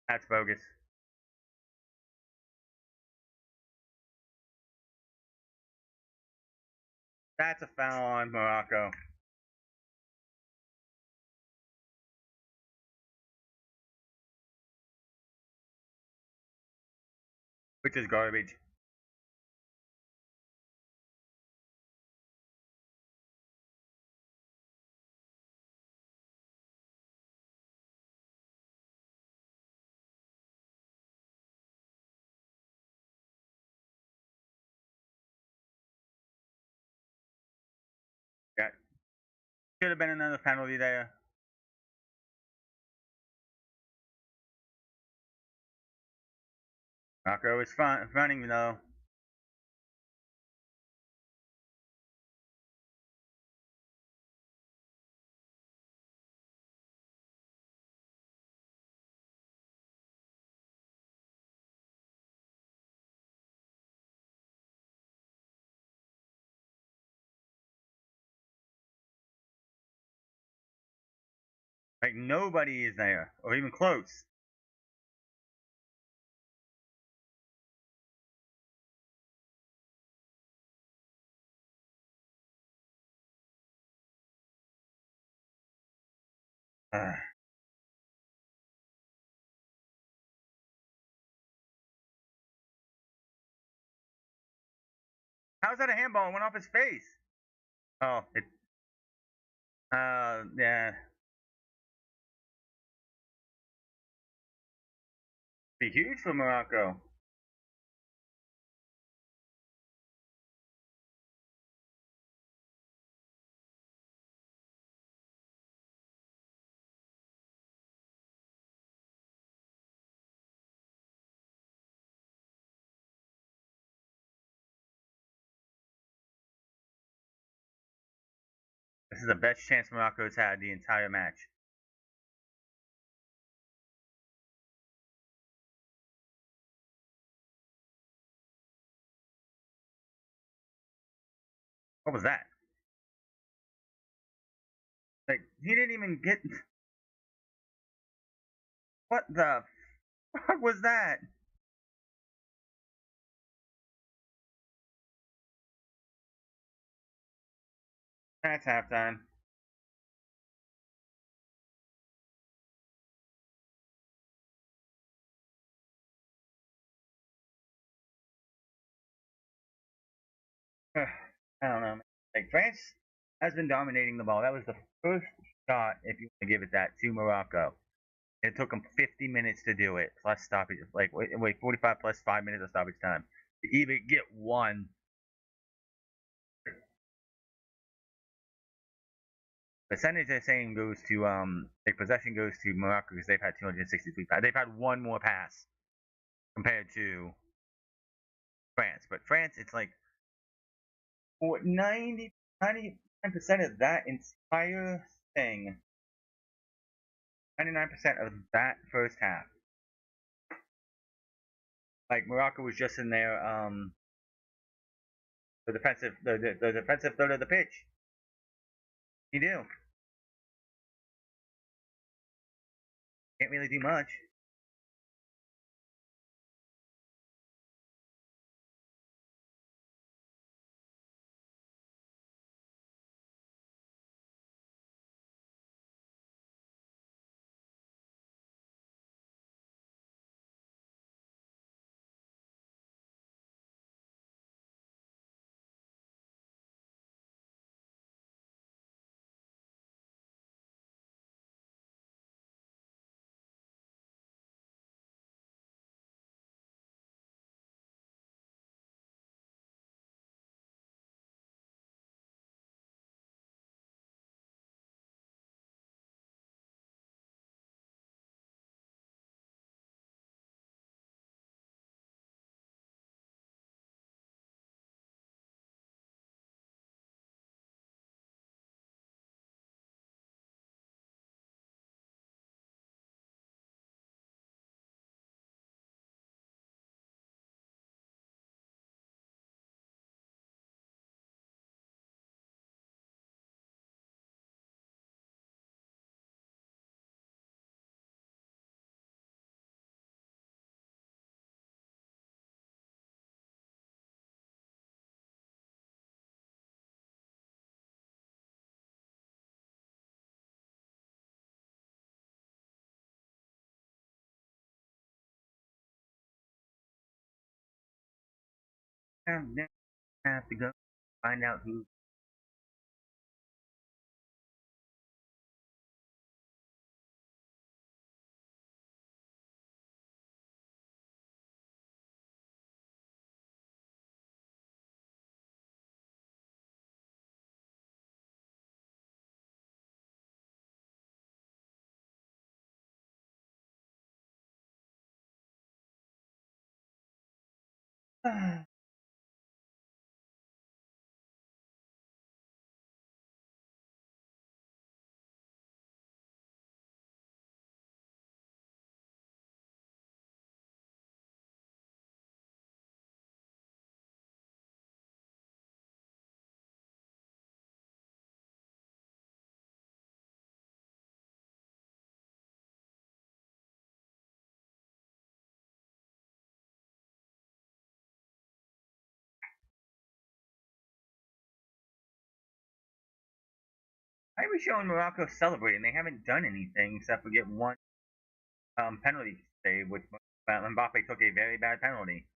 That's bogus. That's a foul on Morocco. Which is garbage. Got should have been another penalty there. Morocco is running though. Like nobody is there, or even close. How's that a handball? It went off his face. Oh, it. Yeah. Be huge for Morocco. is the best chance Morocco's had the entire match. What was that? Like, he didn't even get. What the fuck was that? That's halftime. I don't know. Like, France has been dominating the ball. That was the first shot, if you want to give it that, to Morocco. It took them 50 minutes to do it, plus stoppage. Like, wait 45 plus 5 minutes of stoppage time to even get one. Percentage they're saying goes to like possession goes to Morocco because they've had 263 passes. They've had one more pass compared to France, but France it's like for 99% of that entire thing, 99% of that first half. Like Morocco was just in there, the defensive third of the pitch. You do can't really do much. Now I have to go find out who. Why are we showing Morocco celebrating? They haven't done anything except for get one penalty save, which Mbappe took a very bad penalty.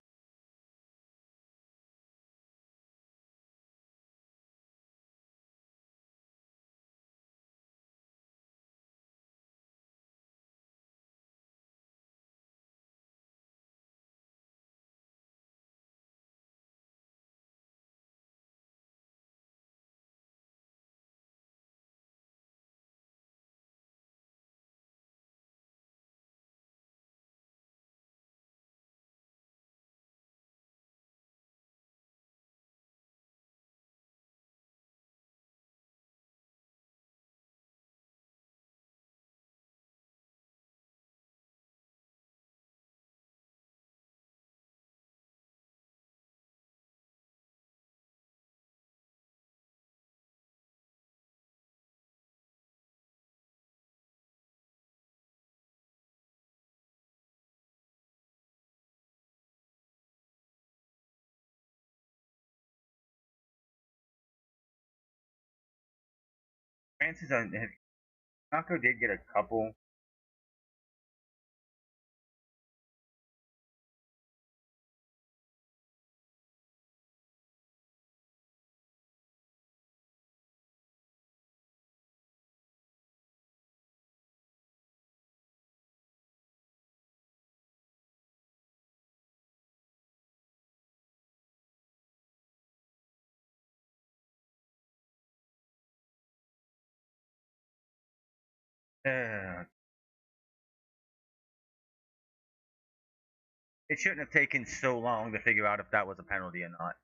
France is on. Morocco did get a couple. Uh, it shouldn't have taken so long to figure out if that was a penalty or not.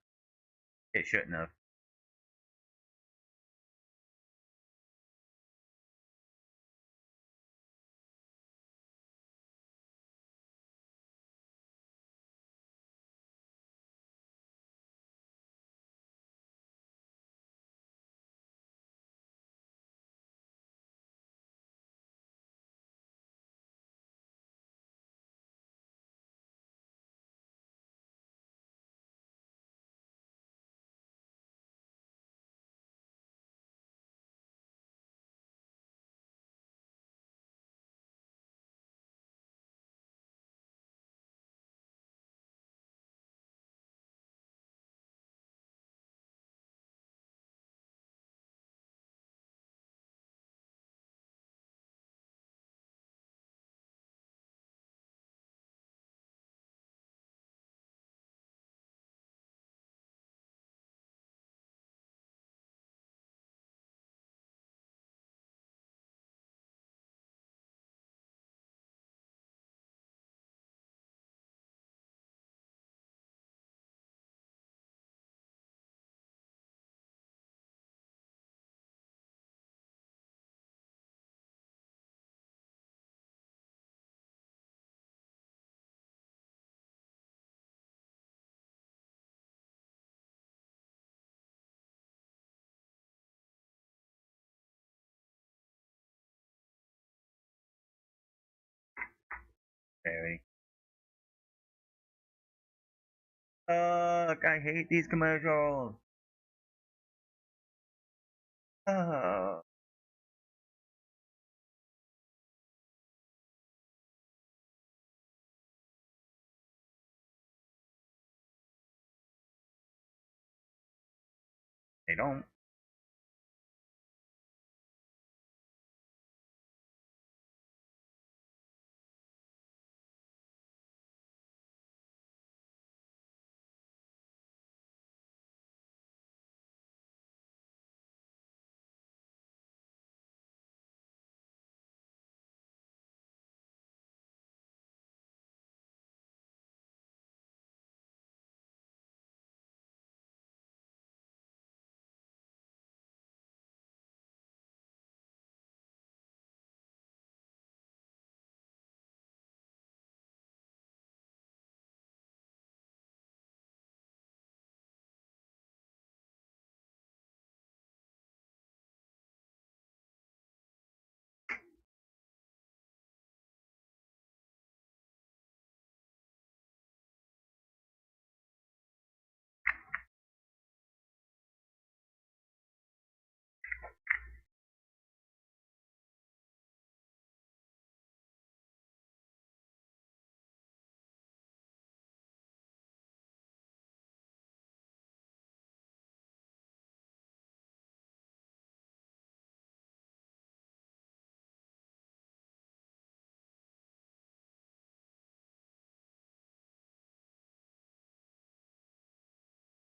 It shouldn't have. Very. Look, I hate these commercials. Oh, they don't.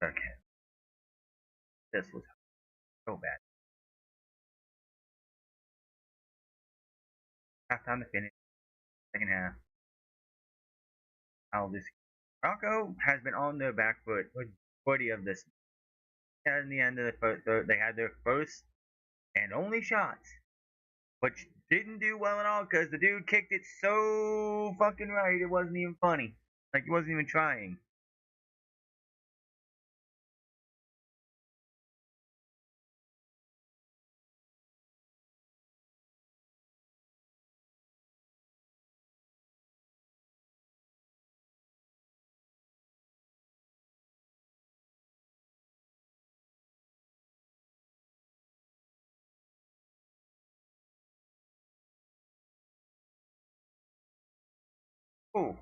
Okay, this was so bad. Half time to finish. Second half. How this Morocco has been on their back foot majority of this. And in the end of the first, they had their first and only shots, which didn't do well at all because the dude kicked it so fucking right it wasn't even funny. Like he wasn't even trying. Oh,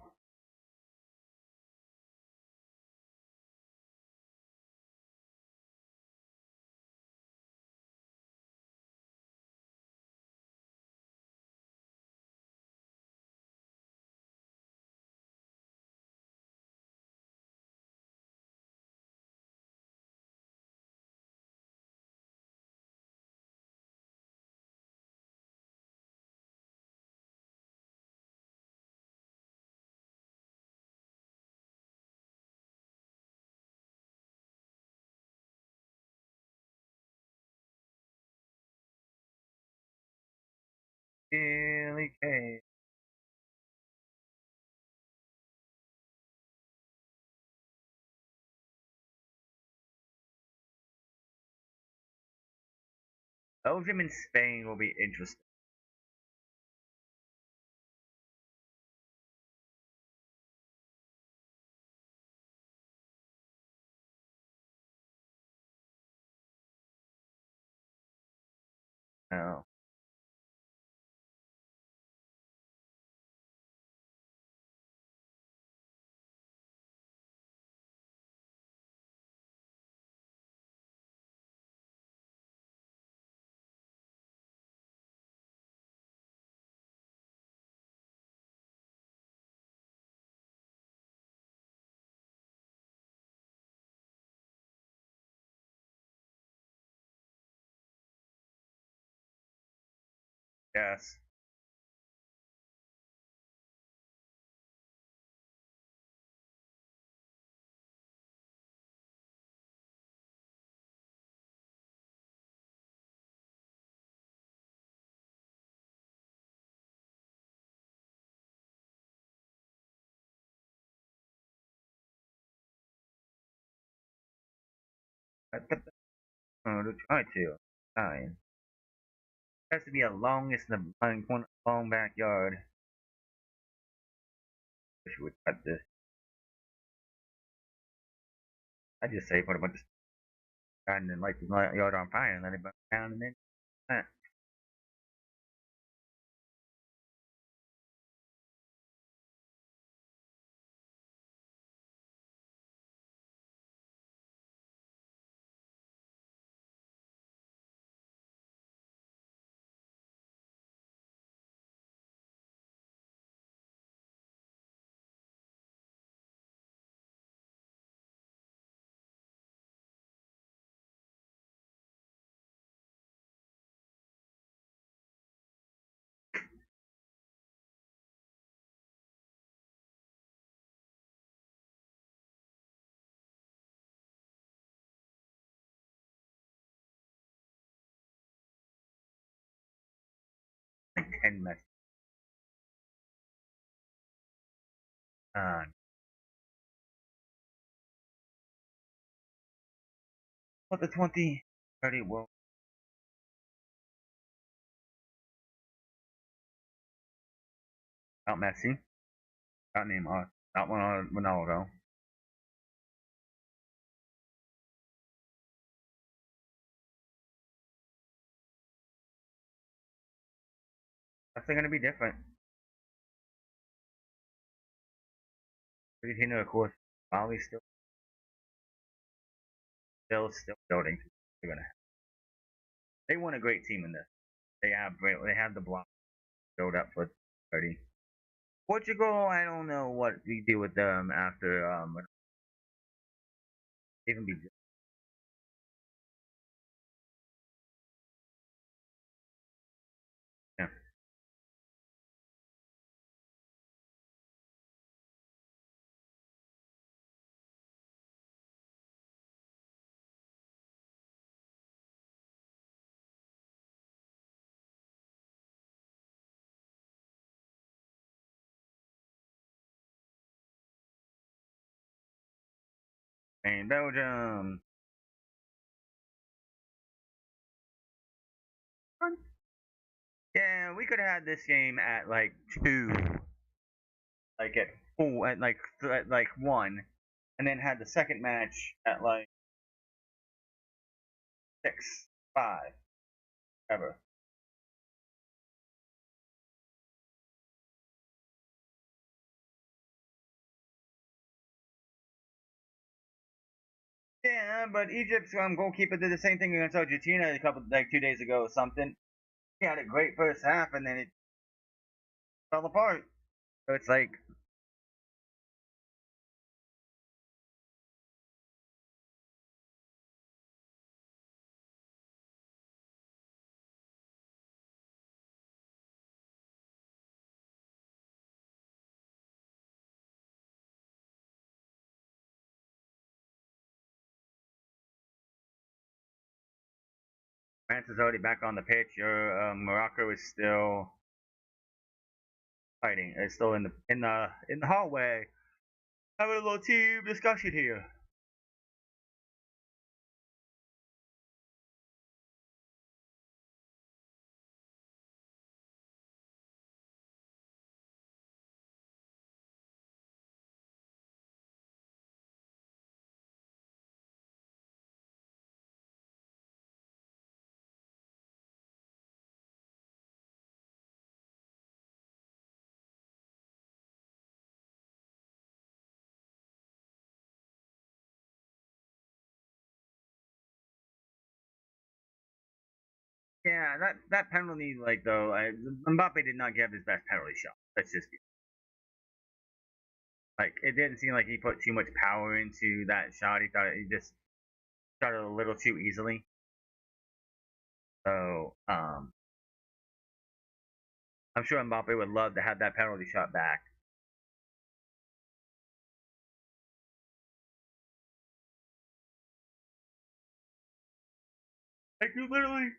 Billy Kay. Belgium and Spain will be interesting. Oh, yes. To try to. Fine. Has to be a longest in the long backyard. Wish we would cut this. I just say put a bunch of garden and light the yard on fire and let it burn down and then plant. Like 10 mess. Uh, what the 2030 world not Messi, not Neymar, not Ronaldo. That's going to be different. Argentina, of course, Bali's still building. They're gonna. They want a great team in this. They have the block build up for 30. Portugal, I don't know what we do with them after even be yeah. And Belgium. Yeah, we could have had this game at like two, like at four, at like one, and then had the second match at like six, five, ever. Yeah, but Egypt's goalkeeper did the same thing against Argentina a couple, like 2 days ago or something. He had a great first half, and then it fell apart. So it's like, France is already back on the pitch. Morocco is still fighting. It's still in the hallway having a little team discussion here. Yeah, that penalty, like though, Mbappe did not give his best penalty shot. Let's just be like, it didn't seem like he put too much power into that shot. He just shot it a little too easily. So, I'm sure Mbappe would love to have that penalty shot back. Like you literally.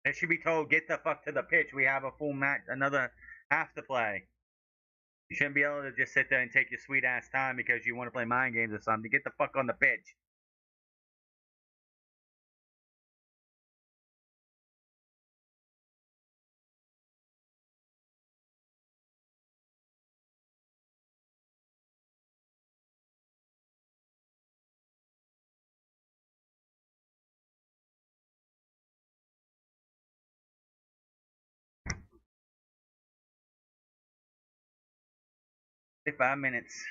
They should be told, get the fuck to the pitch. We have a full match, another half to play. You shouldn't be able to just sit there and take your sweet ass time because you want to play mind games or something. Get the fuck on the pitch. Take 5 minutes.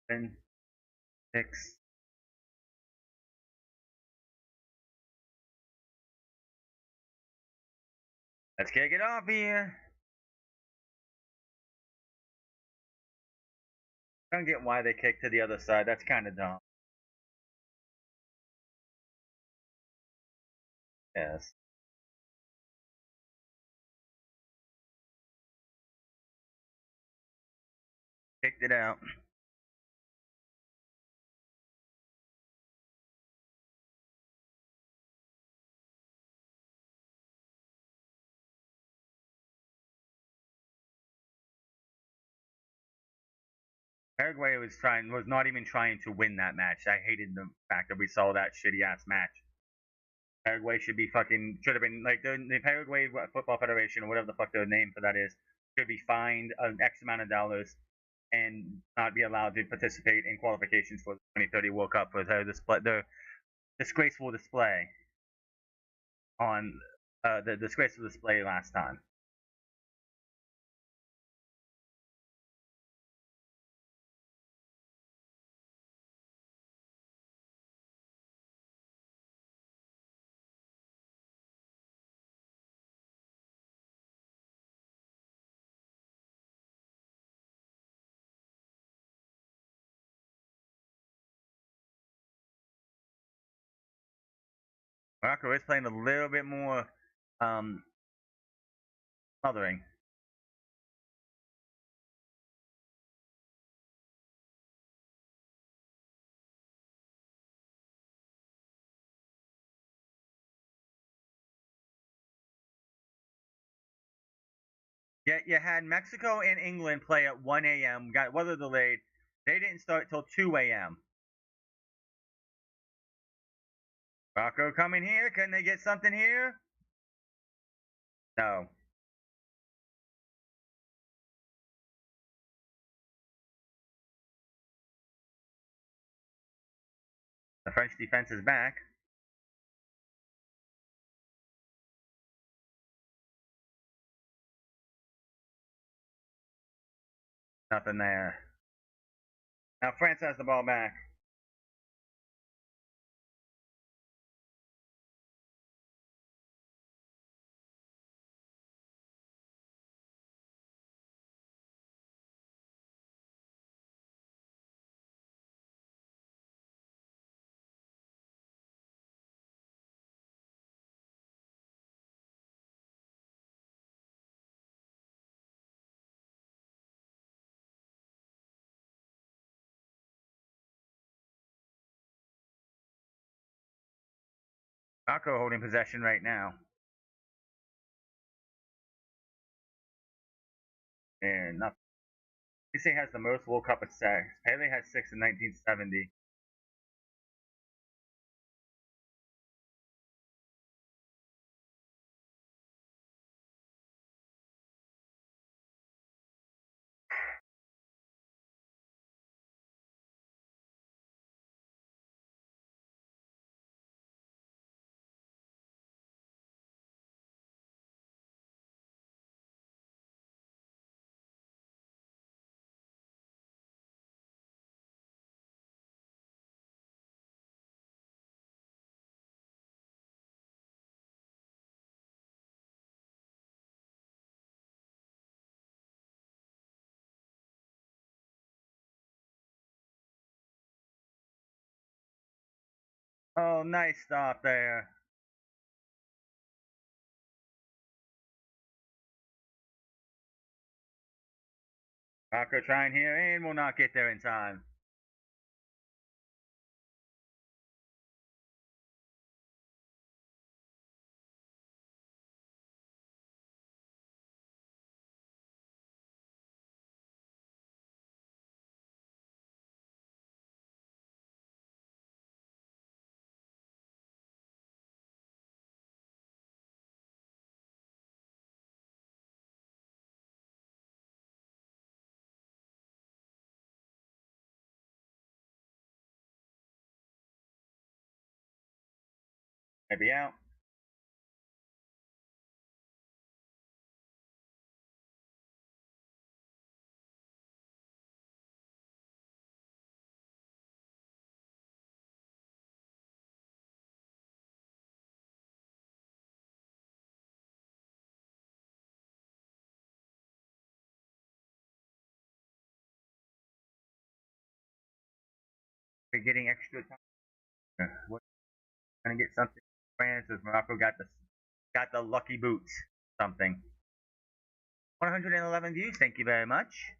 Then 6. Let's kick it off here. I don't get why they kicked to the other side. That's kind of dumb. Yes. Kicked it out. Paraguay was not even trying to win that match. I hated the fact that we saw that shitty ass match. Paraguay should have been like the Paraguay Football Federation or whatever the fuck the name for that is should be fined an X amount of dollars and not be allowed to participate in qualifications for the 2030 World Cup for their disgraceful display on the disgraceful display last time. Morocco is playing a little bit more um, smothering. Yeah, you had Mexico and England play at 1 a.m. Got weather delayed. They didn't start till 2 a.m. Morocco coming here. Can they get something here? No. The French defense is back. Nothing there. Now France has the ball back. Morocco holding possession right now. And nothing. He has the most World Cup assists. Pele had 6 in 1970. Oh, nice stop there. Morocco trying here and will not get there in time. Maybe out. We're getting extra time. We're gonna get something. France as Morocco got the lucky boots. Something. 111 views. Thank you very much.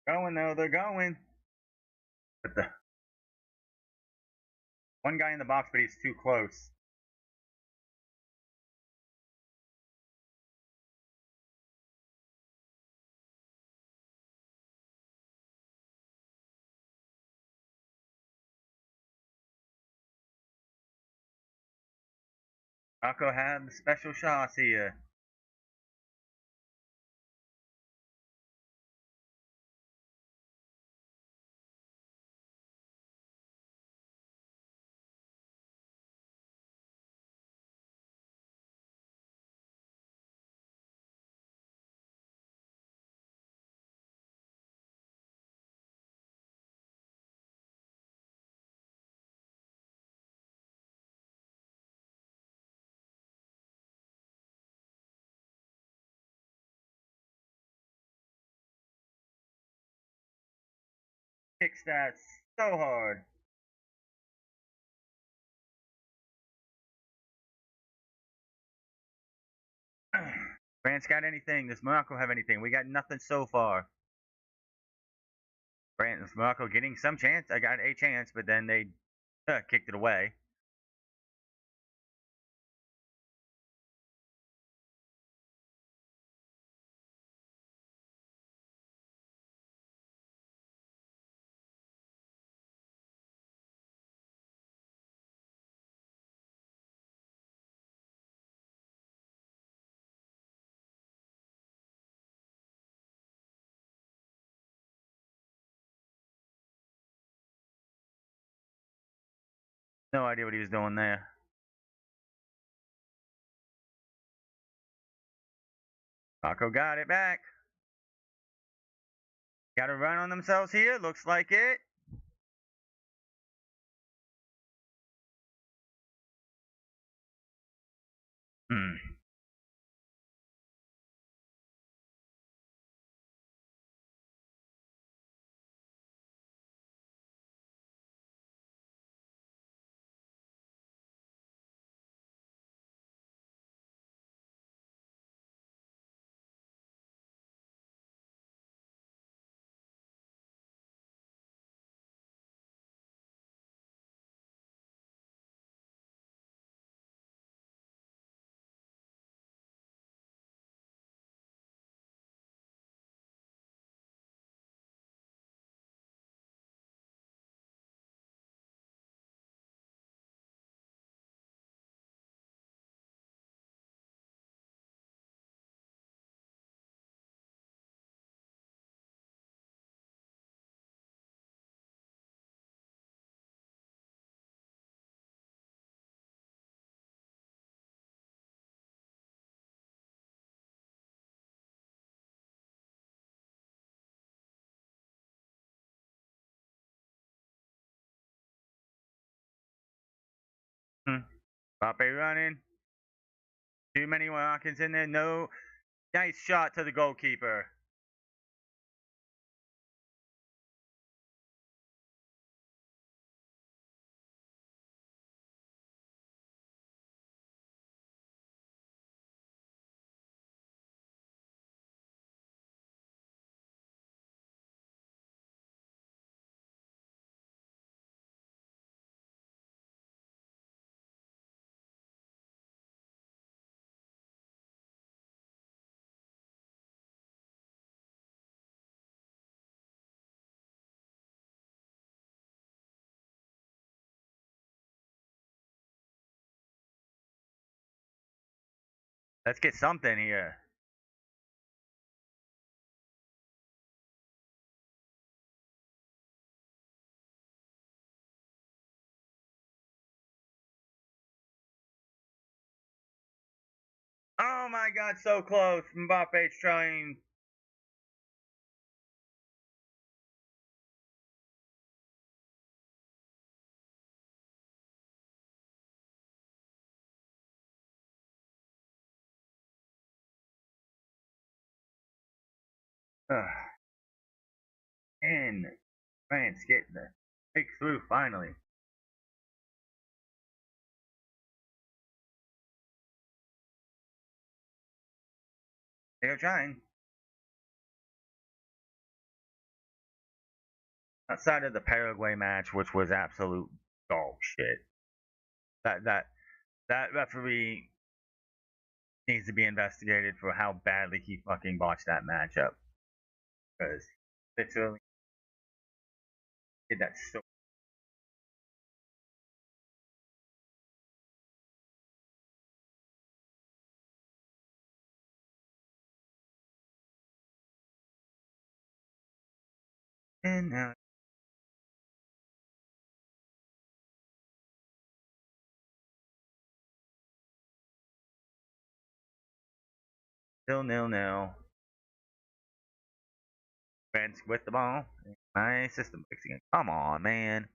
Going though, they're going. But the one guy in the box, but he's too close. Morocco had the special shots here. Kicks that so hard. France got anything? Does Morocco have anything? We got nothing so far. France, Morocco getting some chance. I got a chance, but then they kicked it away. No idea what he was doing there. Morocco got it back. Got a run on themselves here. Looks like it. Hmm. Hmm. Mbappe running. Too many Moroccans in there. No. Nice shot to the goalkeeper. Let's get something here. Oh my god, so close. Mbappe's trying. And France getting the breakthrough finally. They're trying. Outside of the Paraguay match, which was absolute dog shit. That that that referee needs to be investigated for how badly he fucking botched that matchup. Because literally did that so. And now still nil nil. France with the ball. My system fixing it. Come on, man.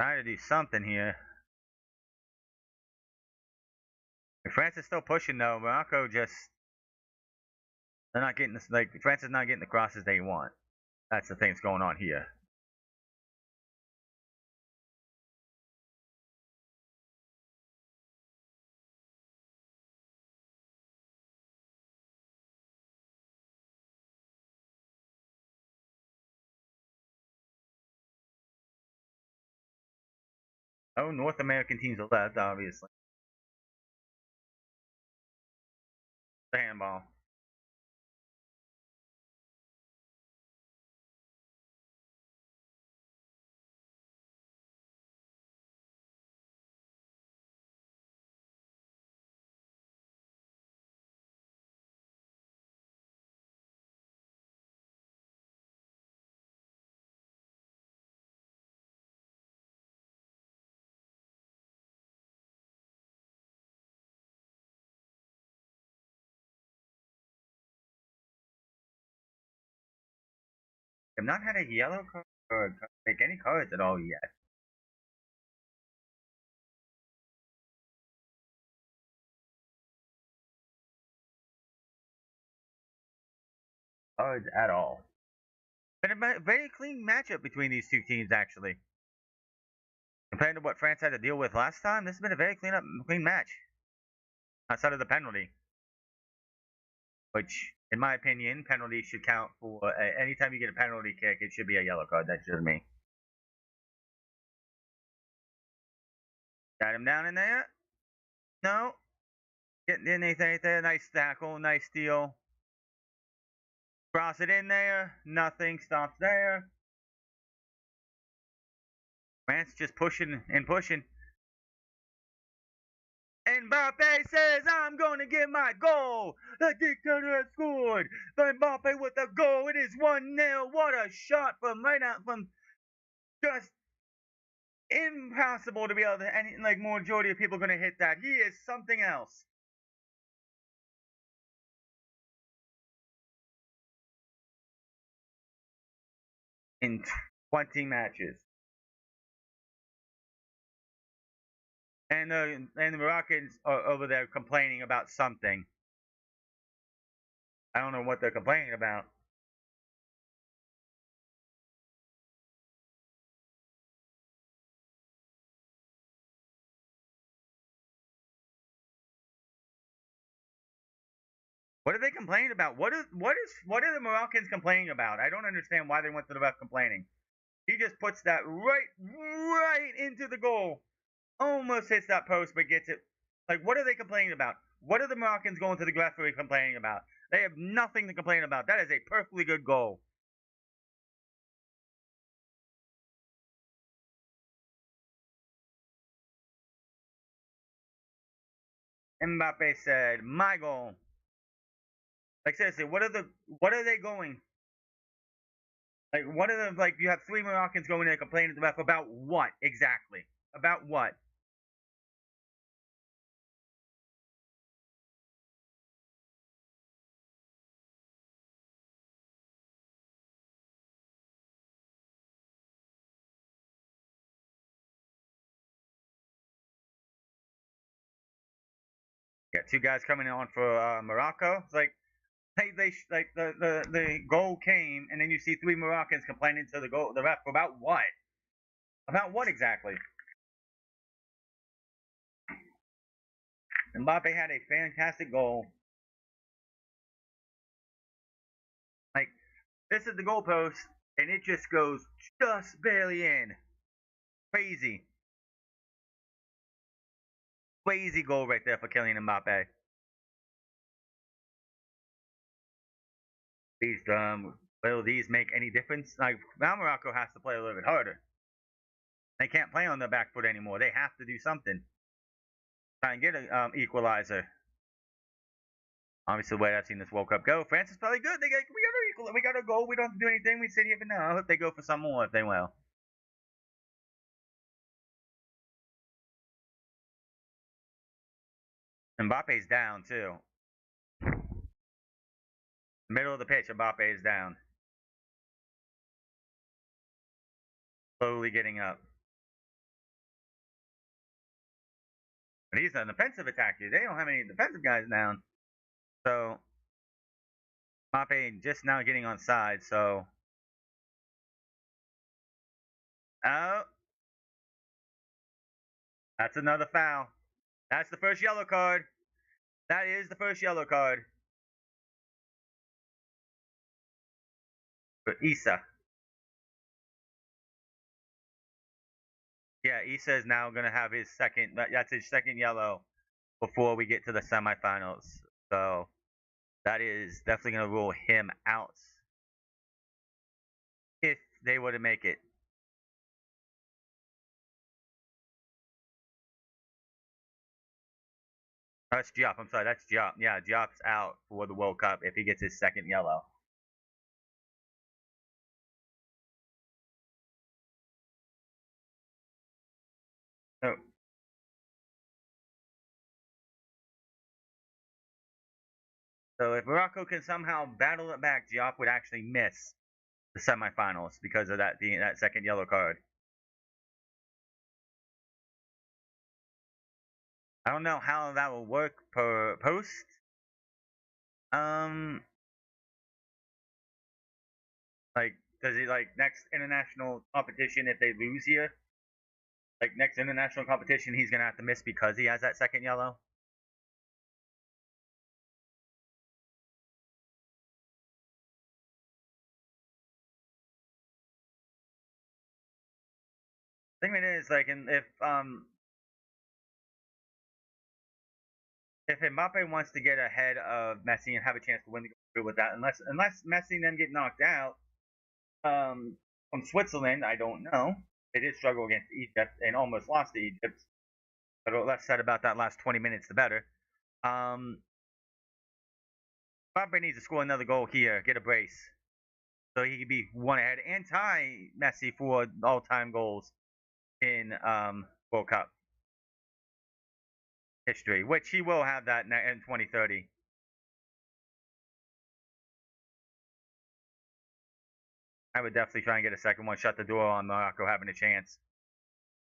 Trying to do something here. France is still pushing though. Morocco just they're not getting this like France is not getting the crosses they want. That's the thing that's going on here. Oh, North American teams are left, obviously. The handball. I've not had a yellow card or like any cards at all yet. Cards at all. Been a very clean matchup between these two teams, actually. Compared to what France had to deal with last time, this has been a very clean match. Outside of the penalty, which, in my opinion, penalties should count for anytime you get a penalty kick, it should be a yellow card. That's just me. Got him down in there. No. Getting anything there. Nice tackle. Nice steal. Cross it in there. Nothing. Stops there. France just pushing and pushing. Mbappe says, I'm going to get my goal. The dictator has scored. Mbappe with a goal. It is 1-0. What a shot from right out from just impossible to be able to, and like majority of people are going to hit that. He is something else. In 20 matches. And the Moroccans are over there complaining about something. I don't know what they're complaining about. What are they complaining about? What are the Moroccans complaining about? I don't understand why they went to the ref complaining. He just puts that right into the goal. Almost hits that post, but gets it. Like, what are they complaining about? What are the Moroccans going to the referee complaining about? They have nothing to complain about. That is a perfectly good goal. Mbappe said, "My goal." Like seriously, what are they going? Like what are the like? You have three Moroccans going there complaining to the ref about what exactly? About what? Yeah, two guys coming on for Morocco. It's like like the goal came, and then you see three Moroccans complaining to the ref about what? About what exactly? Mbappe had a fantastic goal. Like this is the goalpost, and it just goes just barely in. Crazy, crazy goal right there for Kylian Mbappe. These will these make any difference? Like now Morocco has to play a little bit harder. They can't play on their back foot anymore. They have to do something. Try and get an equalizer. Obviously, the way I've seen this World Cup go, France is probably good. We got a goal. We don't have to do anything. We sit here for now. I hope they go for some more if they will. Mbappe's down too. Middle of the pitch, Mbappe is down. Slowly getting up. But he's an offensive attacker. They don't have any defensive guys down. So Mbappe just now getting on side. So oh, that's another foul. That's the first yellow card. That is the first yellow card for Issa. Yeah, Issa is now going to have his second. That's his second yellow before we get to the semifinals. So that is definitely going to rule him out if they were to make it. That's Diop. I'm sorry, that's Diop. Yeah, Diop's out for the World Cup if he gets his second yellow. So, so if Morocco can somehow battle it back, Diop would actually miss the semifinals because of that second yellow card. I don't know how that will work per post. Um, like, does it like next international competition if they lose here? Like next international competition, he's gonna have to miss because he has that second yellow. Thing of it is, like, if Mbappe wants to get ahead of Messi and have a chance to win the Gold with that, unless Messi and them get knocked out from Switzerland, I don't know. They did struggle against Egypt and almost lost to Egypt. But the less said about that last 20 minutes, the better. Um, Mbappe needs to score another goal here, get a brace, so he could be one ahead and tie Messi for all-time goals in World Cup history, which he will have that in 2030. I would definitely try and get a second one, shut the door on Morocco having a chance.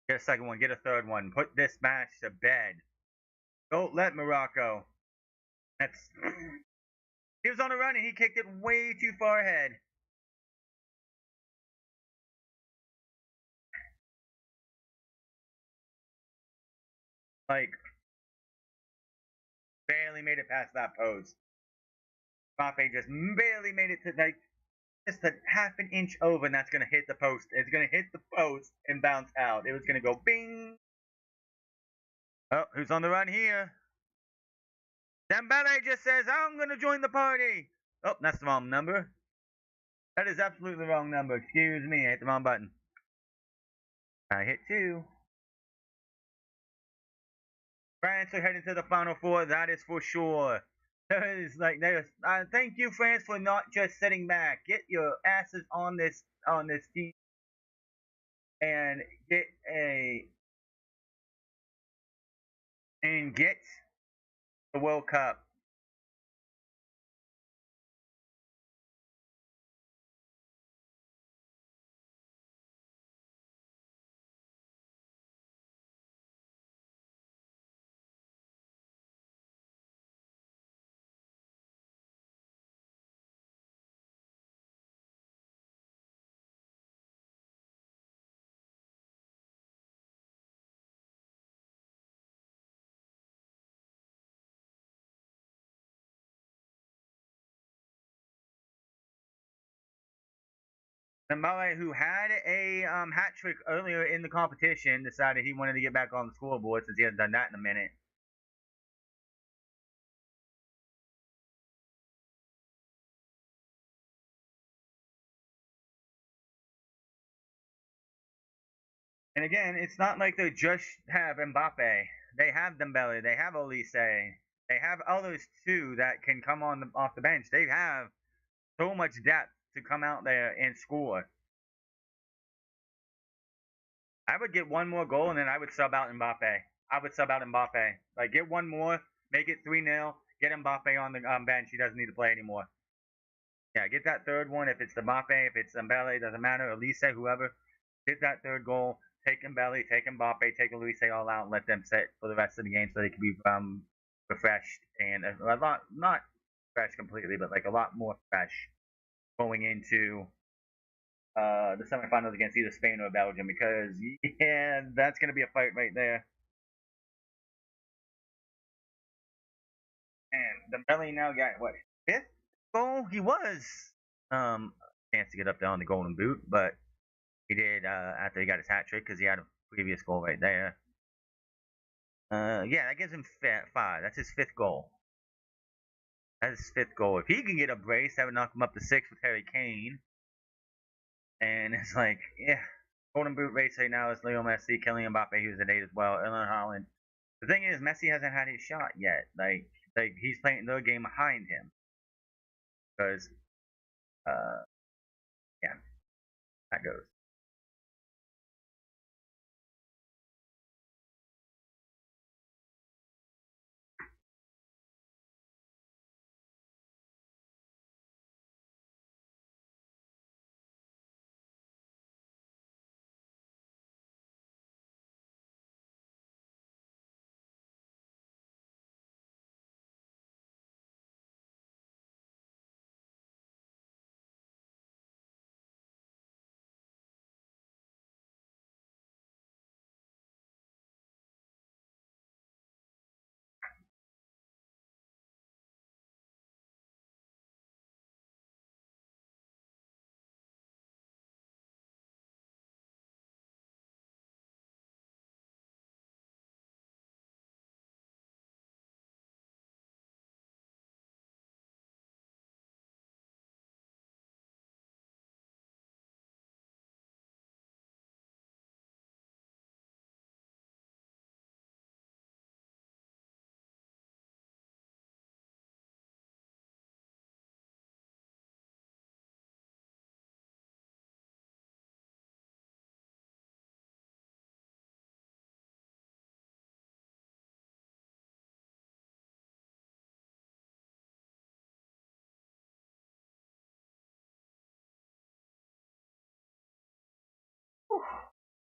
Get a second one, get a third one, put this match to bed. Don't let Morocco. That's he was on a run and he kicked it way too far ahead. Like barely made it past that post. Mbappe just barely made it to like just a half an inch over, and that's gonna hit the post. It's gonna hit the post and bounce out. It was gonna go bing. Oh, who's on the run here? Dembele just says, I'm gonna join the party. Oh, that's the wrong number. That is absolutely the wrong number. Excuse me, I hit the wrong button. I hit 2. France are heading to the Final Four, that is for sure. Thank you, France, for not just sitting back. Get your asses on this team and get the World Cup. Dembele, who had a hat trick earlier in the competition, decided he wanted to get back on the scoreboard since he hadn't done that in a minute. And again, it's not like they just have Mbappe. They have Dembele. They have Olise. They have others too that can come off the bench. They have so much depth to come out there and score. I would get one more goal and then I would sub out Mbappe. I would sub out Mbappe. Like get one more, make it 3-0. Get Mbappe on the bench. He doesn't need to play anymore. Yeah, get that third one. If it's Mbappe, if it's Mbele, doesn't matter. Elise, whoever, get that third goal. take Mbele, take Mbappe, take Luis all out, and let them sit for the rest of the game so they can be refreshed and a lot not fresh completely, but like a lot more fresh going into the semifinals against either Spain or Belgium because yeah, that's gonna be a fight right there. And Dembele now got what fifth goal? He was chance to get up there on the golden boot, but he did after he got his hat trick because he had a previous goal right there. Yeah, that gives him five. That's his fifth goal. That's his fifth goal. If he can get a brace, that would knock him up to six with Harry Kane. And it's like, yeah, golden boot race right now is Leo Messi, Kylian Mbappe, who's at eight as well, Erling Haaland. The thing is, Messi hasn't had his shot yet. Like he's playing the game behind him because, uh, yeah, that goes.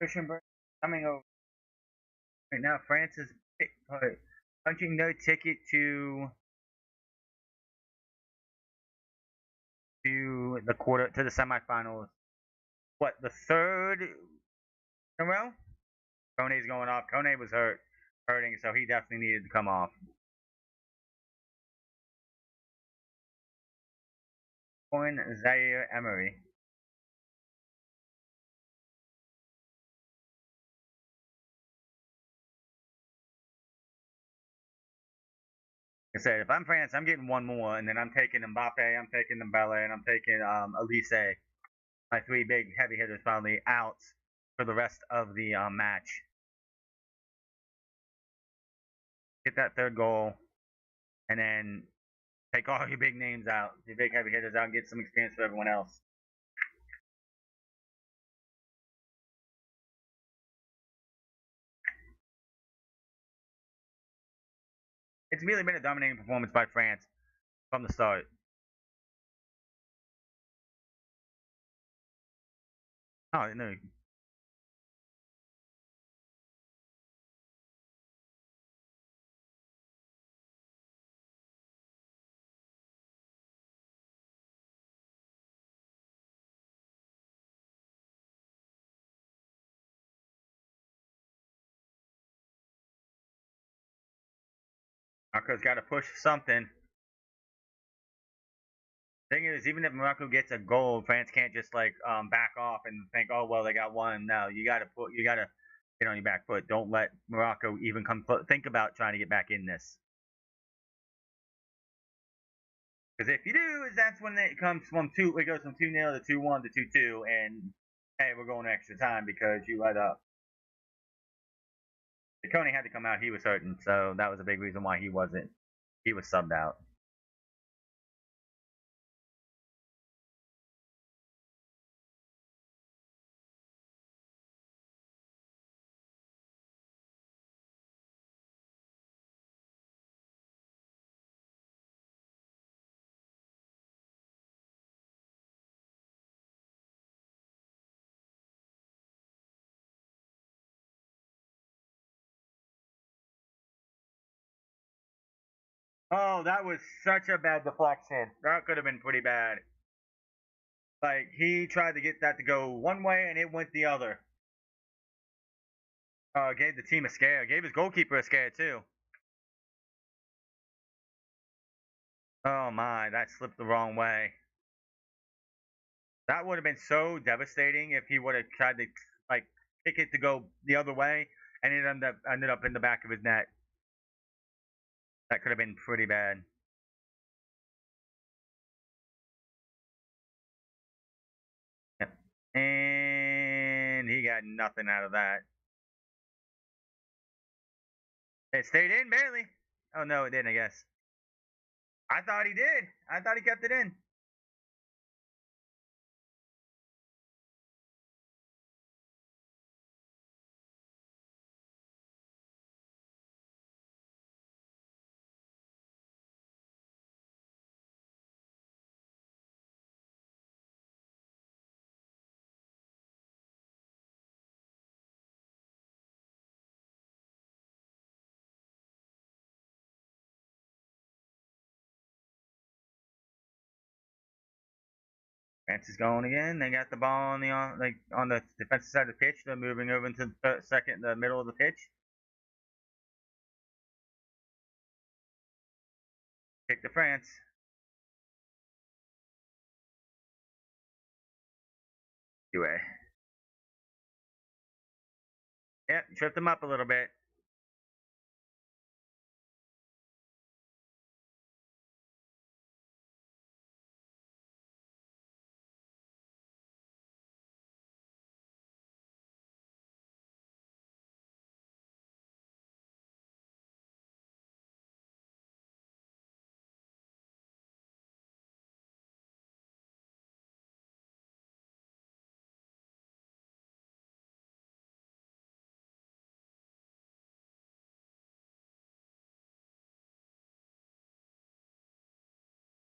Christian Bale coming over right now. France is punching no ticket to the quarter to the semifinals. What the third in a row? Kone's going off. Kone was hurting, so he definitely needed to come off. Point Zaire Emery. I said, if I'm France, I'm getting one more, and then I'm taking Mbappe, I'm taking Mbele, and I'm taking Elise. My three big heavy hitters probably out for the rest of the match. Get that third goal, and then take all your big names out, your big heavy hitters out, and get some experience for everyone else. It's really been a dominating performance by France from the start. Oh no, Morocco's got to push something. Thing is, even if Morocco gets a goal, France can't just like back off and think, oh well, they got one. No, you gotta get on your back foot. Don't let Morocco even come think about trying to get back in this. Because if you do, that's when it comes from two. It goes from 2-0 to 2-1 to 2-2, and hey, we're going extra time because you let up. Coney had to come out. He was hurting, so that was a big reason why he wasn't. He was subbed out. Oh, that was such a bad deflection. That could have been pretty bad. Like, he tried to get that to go one way and it went the other. Gave the team a scare. Gave his goalkeeper a scare, too. Oh my, that slipped the wrong way. That would have been so devastating if he would have tried to, like, kick it to go the other way and it ended up in the back of his net. That could have been pretty bad. Yep. And he got nothing out of that. It stayed in barely. Oh no, it didn't, I guess. I thought he did. I thought he kept it in. France is going again. They got the ball on the defensive side of the pitch. They're moving over into the middle of the pitch. Kick to France. Anyway. Yep, tripped them up a little bit.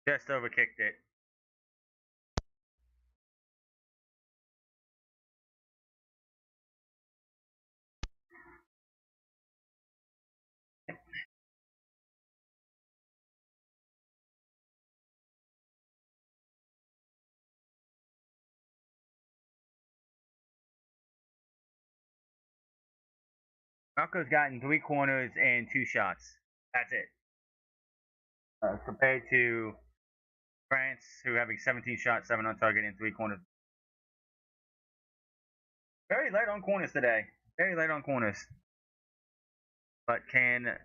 Just overkicked it. Morocco's gotten 3 corners and 2 shots. That's it. Compared to France, who having 17 shots, 7 on target, and 3 corners. Very light on corners today. Very light on corners. But can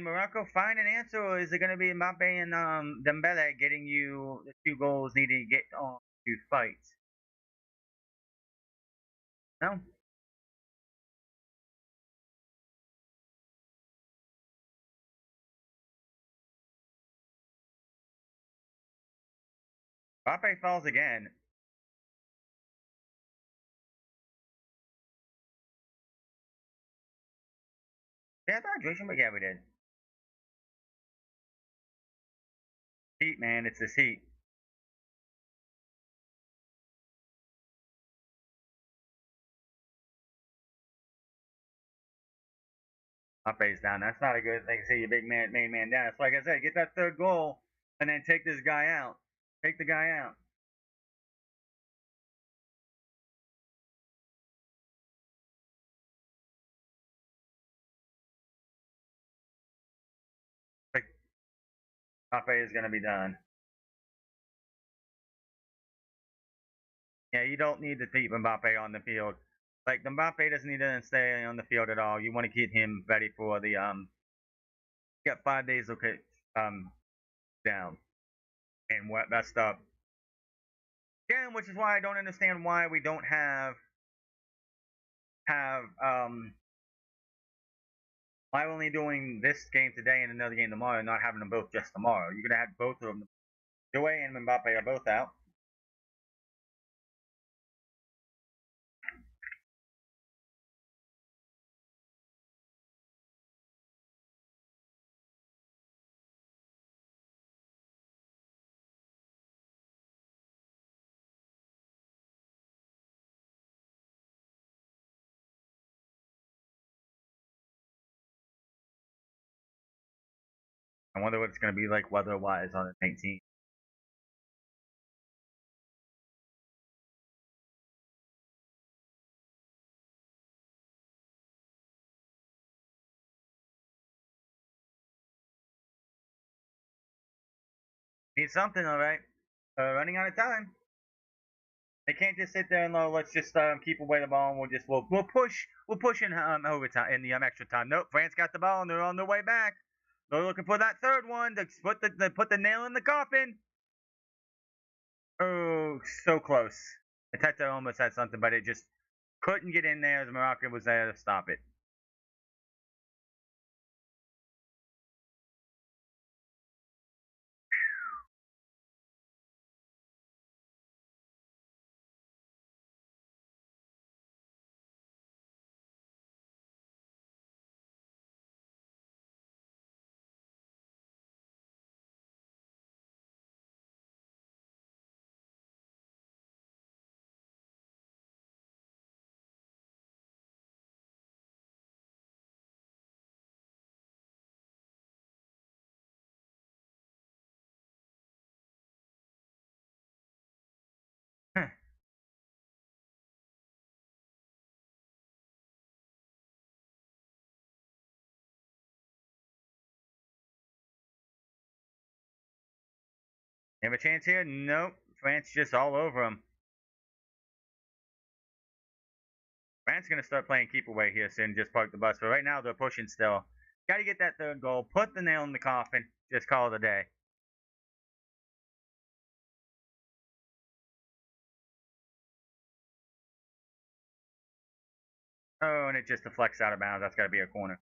Morocco find an answer, or is it going to be Mbappe and Dembele getting you the 2 goals needed to get on to fight? No. Mbappe falls again. Yeah, hydration, but yeah, we did. Heat, man, it's this heat. Mbappe's down. That's not a good thing. See your big man, main man down. It's like I said, get that 3rd goal and then take this guy out. Take the guy out. Like, Mbappe is going to be done. Yeah, you don't need to keep Mbappe on the field. Like, Mbappe doesn't need to stay on the field at all. You want to keep him ready for the You got 5 days okay down and what messed up. Again, which is why I don't understand why we don't have why only doing this game today and another game tomorrow, and not having them both just tomorrow. You're gonna have both of them. Joe and Mbappe are both out. I wonder what it's going to be like weather-wise on the 19th. Need something, all right. Running out of time. They can't just sit there and let's just keep away the ball and we'll push in overtime in the extra time. Nope, France got the ball and they're on their way back. They're looking for that third one to put the nail in the coffin. Oh, so close. Ateta almost had something, but it just couldn't get in there as Morocco was there to stop it. Have a chance here? Nope. France just all over them. France going to start playing keep away here soon. Just park the bus. But right now they're pushing still. Got to get that third goal. Put the nail in the coffin. Just call it a day. Oh, and it just deflects out of bounds. That's got to be a corner.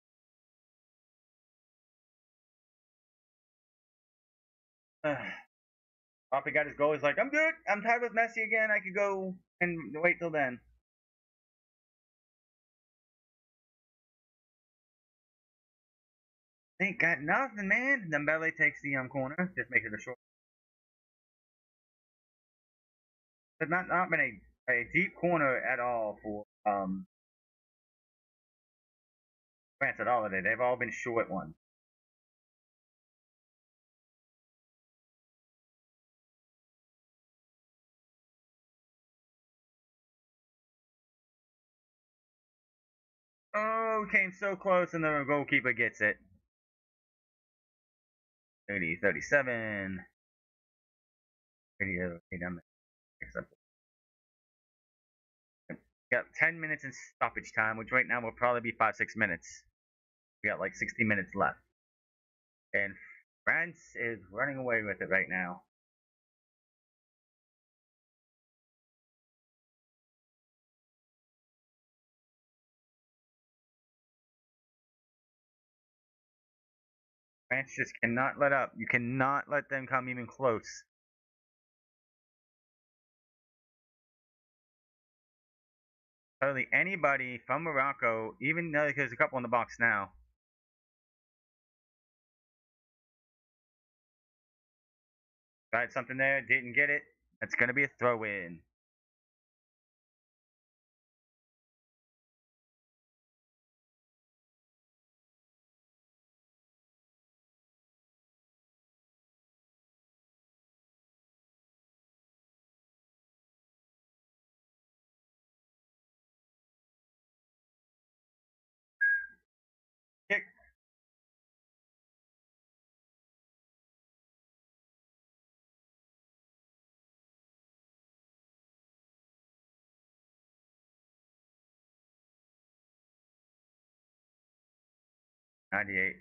Poppy got his goal. He's like, I'm good. I'm tied with Messi again. I could go and wait till then. Ain't got nothing, man. Dembele takes the corner. Just makes it a short. There's not been a deep corner at all for France at all today. They've all been short ones. Oh, came so close, and the goalkeeper gets it. 30, 37. 38, acceptable. We got 10 minutes in stoppage time, which right now will probably be 5-6 minutes. We got like 60 minutes left. And France is running away with it right now. France just cannot let up. You cannot let them come even close. Hardly anybody from Morocco, even though there's a couple in the box now. Tried something there, didn't get it. That's going to be a throw in. Kick. 98.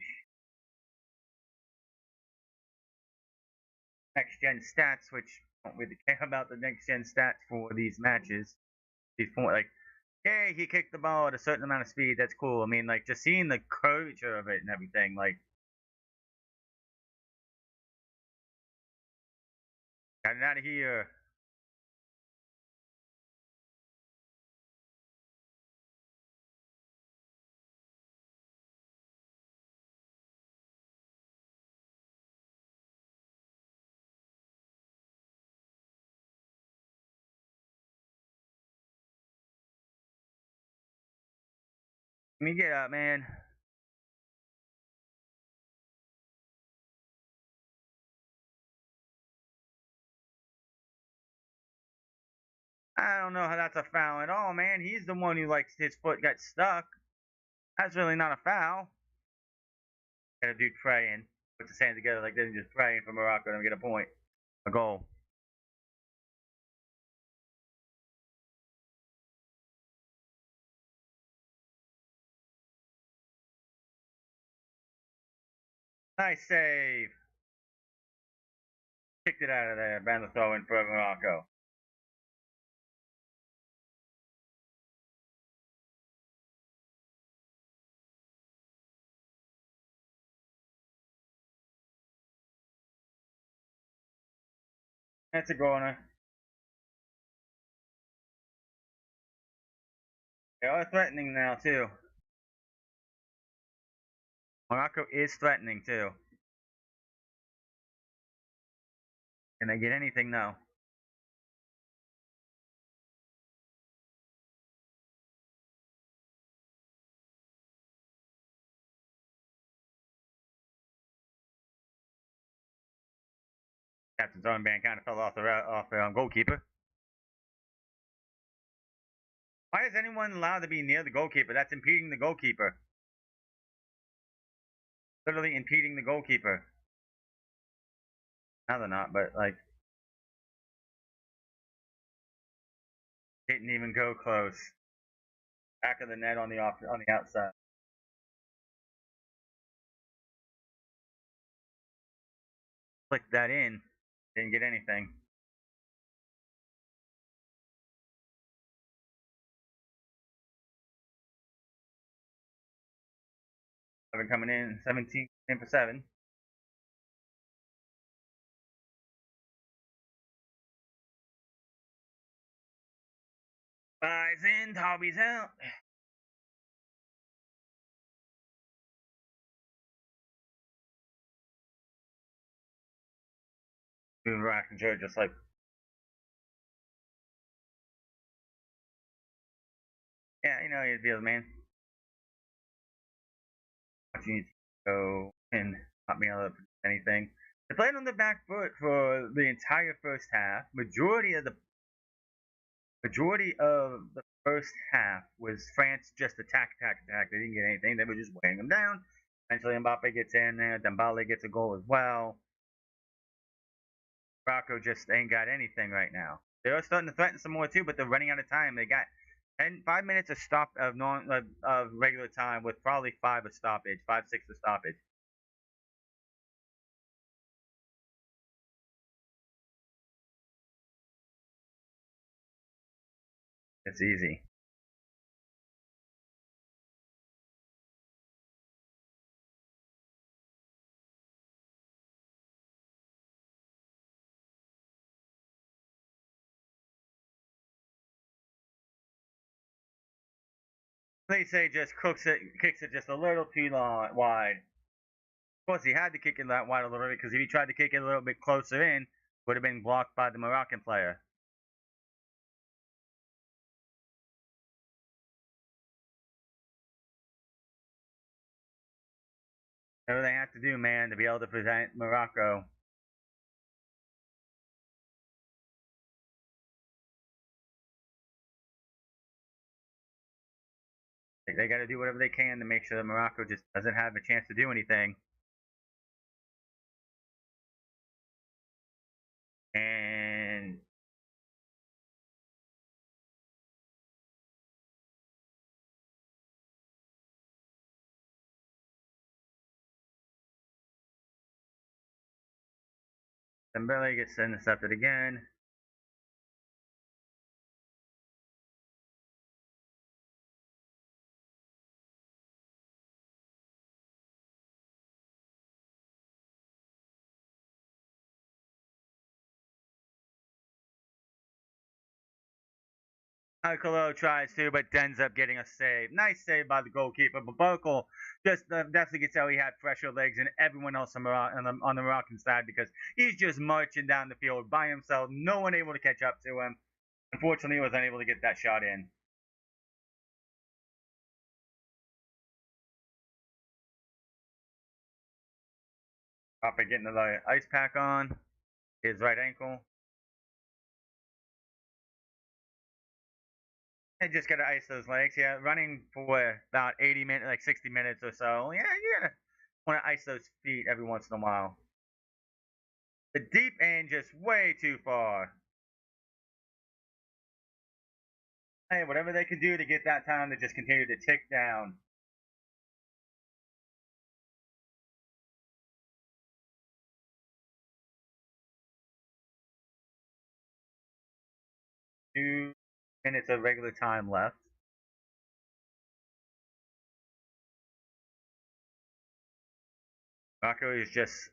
Next gen stats, which don't really care about the next gen stats for these matches. These point like, hey, he kicked the ball at a certain amount of speed. That's cool. I mean, like just seeing the curvature of it and everything. Like, got it out of here. Let me get up, man. I don't know how that's a foul at all, man. He's the one who, like, his foot got stuck. That's really not a foul. Got a dude praying, puts his hands together like this and just praying for Morocco to get a point, a goal. Nice save. Kicked it out of there. Banned the throw in for Morocco. That's a goal. They are threatening now, too. Morocco is threatening, too. Can they get anything? No. Captain's armband kind of fell off the goalkeeper. Why is anyone allowed to be near the goalkeeper? That's impeding the goalkeeper. Literally impeding the goalkeeper. Now they're not, but like didn't even go close. Back of the net on the outside. Clicked that in. Didn't get anything. Seven coming in. 17 in for 7. Buys in. Toby's out. Moving back and Joe just like, yeah, you know your deal, man. You need to go and not being able to produce anything. They played on the back foot for the entire first half. Majority of the first half was France just attack. They didn't get anything. They were just weighing them down. Eventually, Mbappe gets in there. Dembele gets a goal as well. Morocco just ain't got anything right now. They are starting to threaten some more too, but they're running out of time. They got 5 minutes of regular time with probably 5, 6 of stoppage. It's easy. They say just kicks it just a little too long, wide. Of course, he had to kick it that wide a little bit because if he tried to kick it a little bit closer in, would have been blocked by the Moroccan player. Whatever they have to do, man, to be able to present Morocco. They got to do whatever they can to make sure that Morocco just doesn't have a chance to do anything. And Dembele gets intercepted again. Alcalo tries to, but ends up getting a save. Nice save by the goalkeeper. But Bokel just definitely gets how he had fresher legs and everyone else on the Moroccan side because he's just marching down the field by himself. No one able to catch up to him. Unfortunately, he was unable to get that shot in. Papa getting the ice pack on his right ankle. I just gotta ice those legs. Yeah, running for about 80 minutes, like 60 minutes or so. Yeah, you gotta want to ice those feet every once in a while. The deep end just way too far. Hey, whatever they can do to get that time to just continue to tick down. Two minutes of regular time left. Morocco is just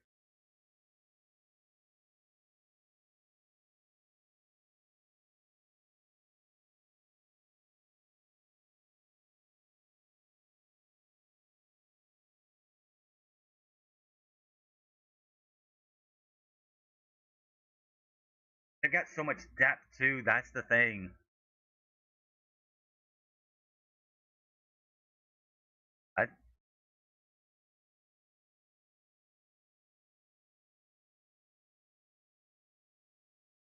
they've got so much depth too. That's the thing. I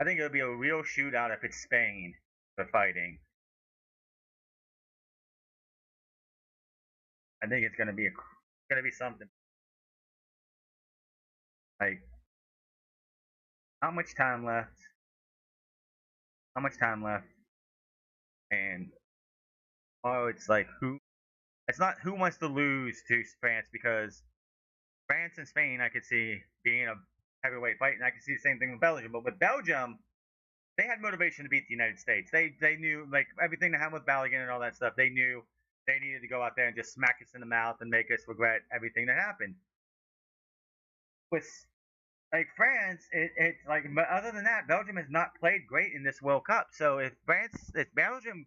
I think it'll be a real shootout if it's Spain for fighting. I think it's gonna be something like how much time left? How much time left? And oh, it's like who? It's not who wants to lose to France because France and Spain I could see being a heavyweight fight, and I could see the same thing with Belgium. But with Belgium, they had motivation to beat the United States. They knew like everything that happened with Balogun and all that stuff. They knew they needed to go out there and just smack us in the mouth and make us regret everything that happened. With like France, it's like, but other than that, Belgium has not played great in this World Cup. So if Belgium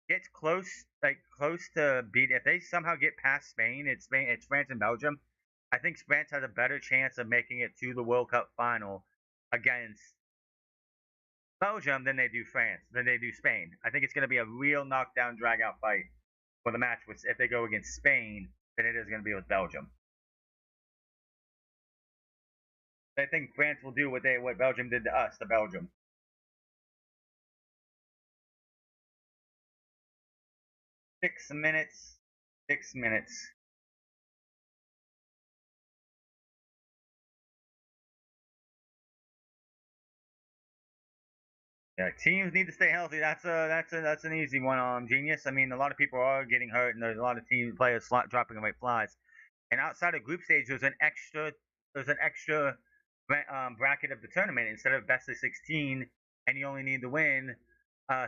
gets close to beat, if they somehow get past Spain, it's France and Belgium. I think France has a better chance of making it to the World Cup final against Belgium than they do Spain. I think it's going to be a real knockdown, drag out fight for the match. Which if they go against Spain, than it is going to be with Belgium. I think France will do what Belgium did to us to Belgium. 6 minutes. 6 minutes. Yeah, teams need to stay healthy. That's an easy one, Genius. I mean, a lot of people are getting hurt, and there's a lot of team players dropping like flies. And outside of group stage, there's an extra bracket of the tournament instead of best of 16, and you only need to win 4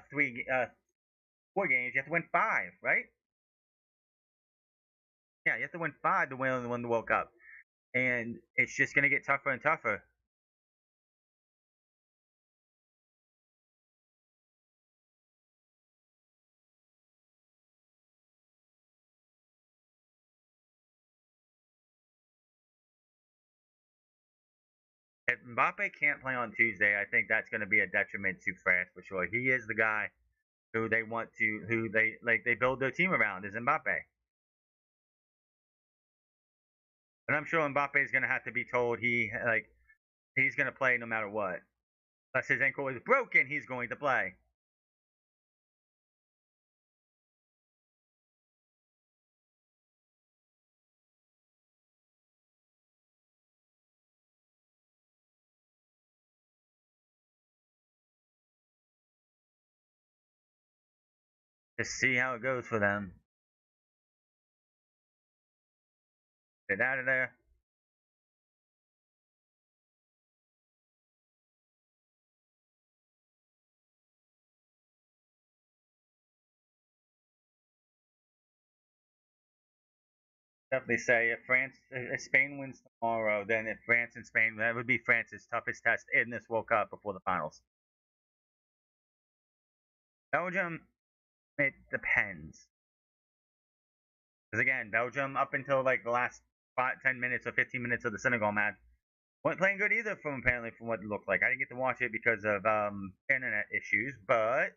games. You have to win five, right? Yeah, you have to win five to win the World Cup, and it's just gonna get tougher and tougher. If Mbappe can't play on Tuesday, I think that's going to be a detriment to France for sure. He is the guy who they build their team around is Mbappe, and I'm sure Mbappe is going to have to be told he's going to play no matter what. Unless his ankle is broken, he's going to play. Just see how it goes for them. Get out of there. Definitely say if Spain wins tomorrow, then if France and Spain, that would be France's toughest test in this World Cup before the finals. Belgium, it depends. Because again, Belgium up until like the last 10 minutes or 15 minutes of the Senegal match wasn't playing good either. From what it looked like, I didn't get to watch it because of internet issues. But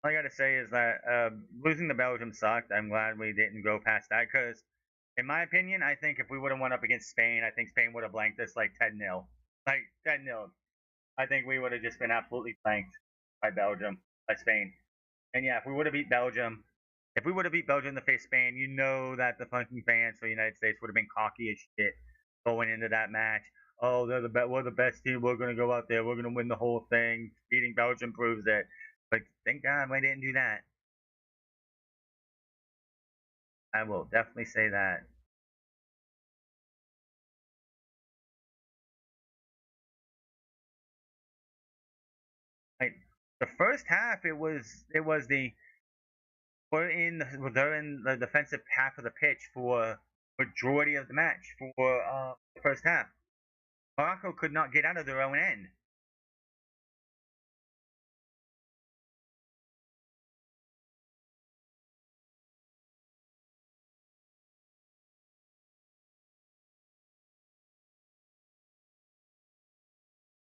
all I gotta say is that losing to Belgium sucked. I'm glad we didn't go past that because In my opinion, I think if we would have went up against Spain, I think Spain would have blanked us like 10-0. Like 10-0. I think we would have just been absolutely blanked by Belgium, by Spain. And yeah, if we would have beat Belgium to face Spain, you know that the fucking fans for the United States would have been cocky as shit going into that match. Oh, we're the best team. We're gonna go out there. We're gonna win the whole thing. Beating Belgium proves it. But thank God we didn't do that. I will definitely say that. Like the first half, it was the they're in the defensive half of the pitch for majority of the match for the first half. Morocco could not get out of their own end.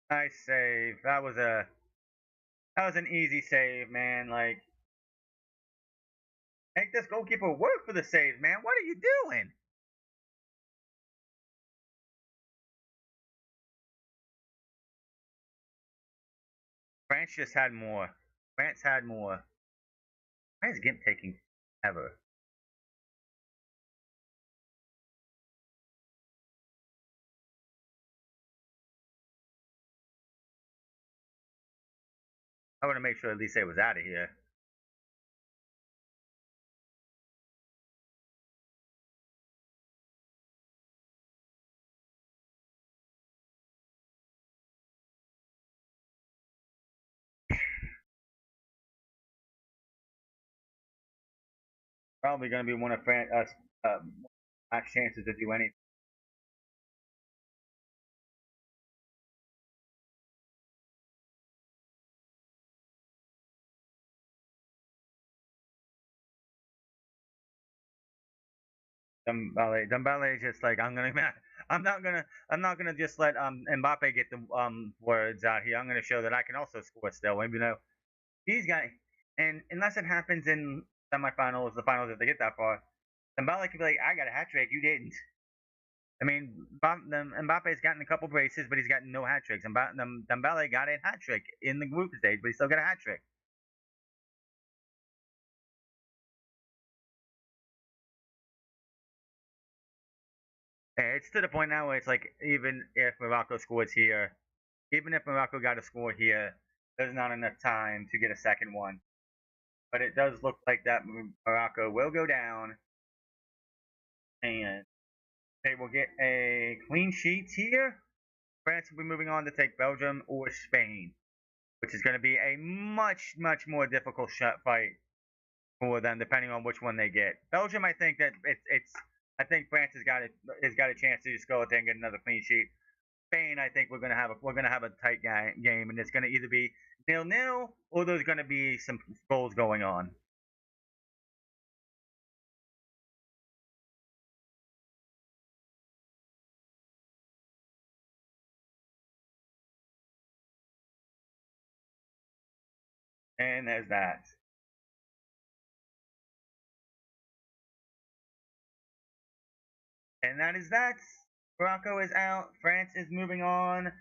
Nice save. That was an easy save, man. Like make this goalkeeper work for the save, man. What are you doing? France just had more. France had more. Why is Gimp taking ever? I want to make sure Elise was out of here. Probably going to be one of France last chances to do anything. Dembele is just like I'm not gonna just let Mbappe get the words out here. I'm gonna show that I can also score still. Even though he's got, and unless it happens in semifinals, the finals if they get that far, Dembele could be like, I got a hat trick, you didn't. I mean, Mbappe's gotten a couple braces, but he's gotten no hat tricks. And Dembele got a hat trick in the group stage, but he still got a hat trick. It's to the point now where it's like even if Morocco scores here, even if Morocco got a score here, there's not enough time to get a second one. But it does look like that Morocco will go down, and they will get a clean sheet here. France will be moving on to take Belgium or Spain, which is going to be a much more difficult shot fight for them, depending on which one they get. Belgium, I think that it's I think France has got a chance to just go out there and get another clean sheet. Spain, I think we're gonna have a tight game, and it's gonna either be 0-0 or there's gonna be some goals going on. And there's that. And that is that. Morocco is out. France is moving on.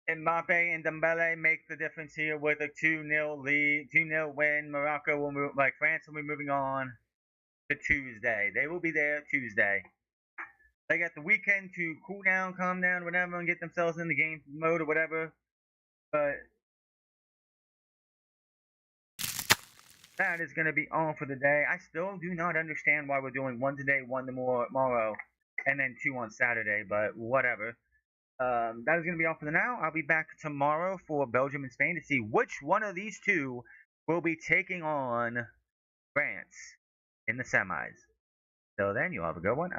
Mbappe and Dembele make the difference here with a 2-0 lead, 2-0 win. Morocco will move, like France will be moving on to Tuesday. They will be there Tuesday. They got the weekend to cool down, calm down, whatever, and get themselves in the game mode or whatever. But that is going to be all for the day. I still do not understand why we're doing one today, one tomorrow, and then two on Saturday, but whatever. That is going to be all for the now. I'll be back tomorrow for Belgium and Spain to see which one of these two will be taking on France in the semis. Till then, you have a good one.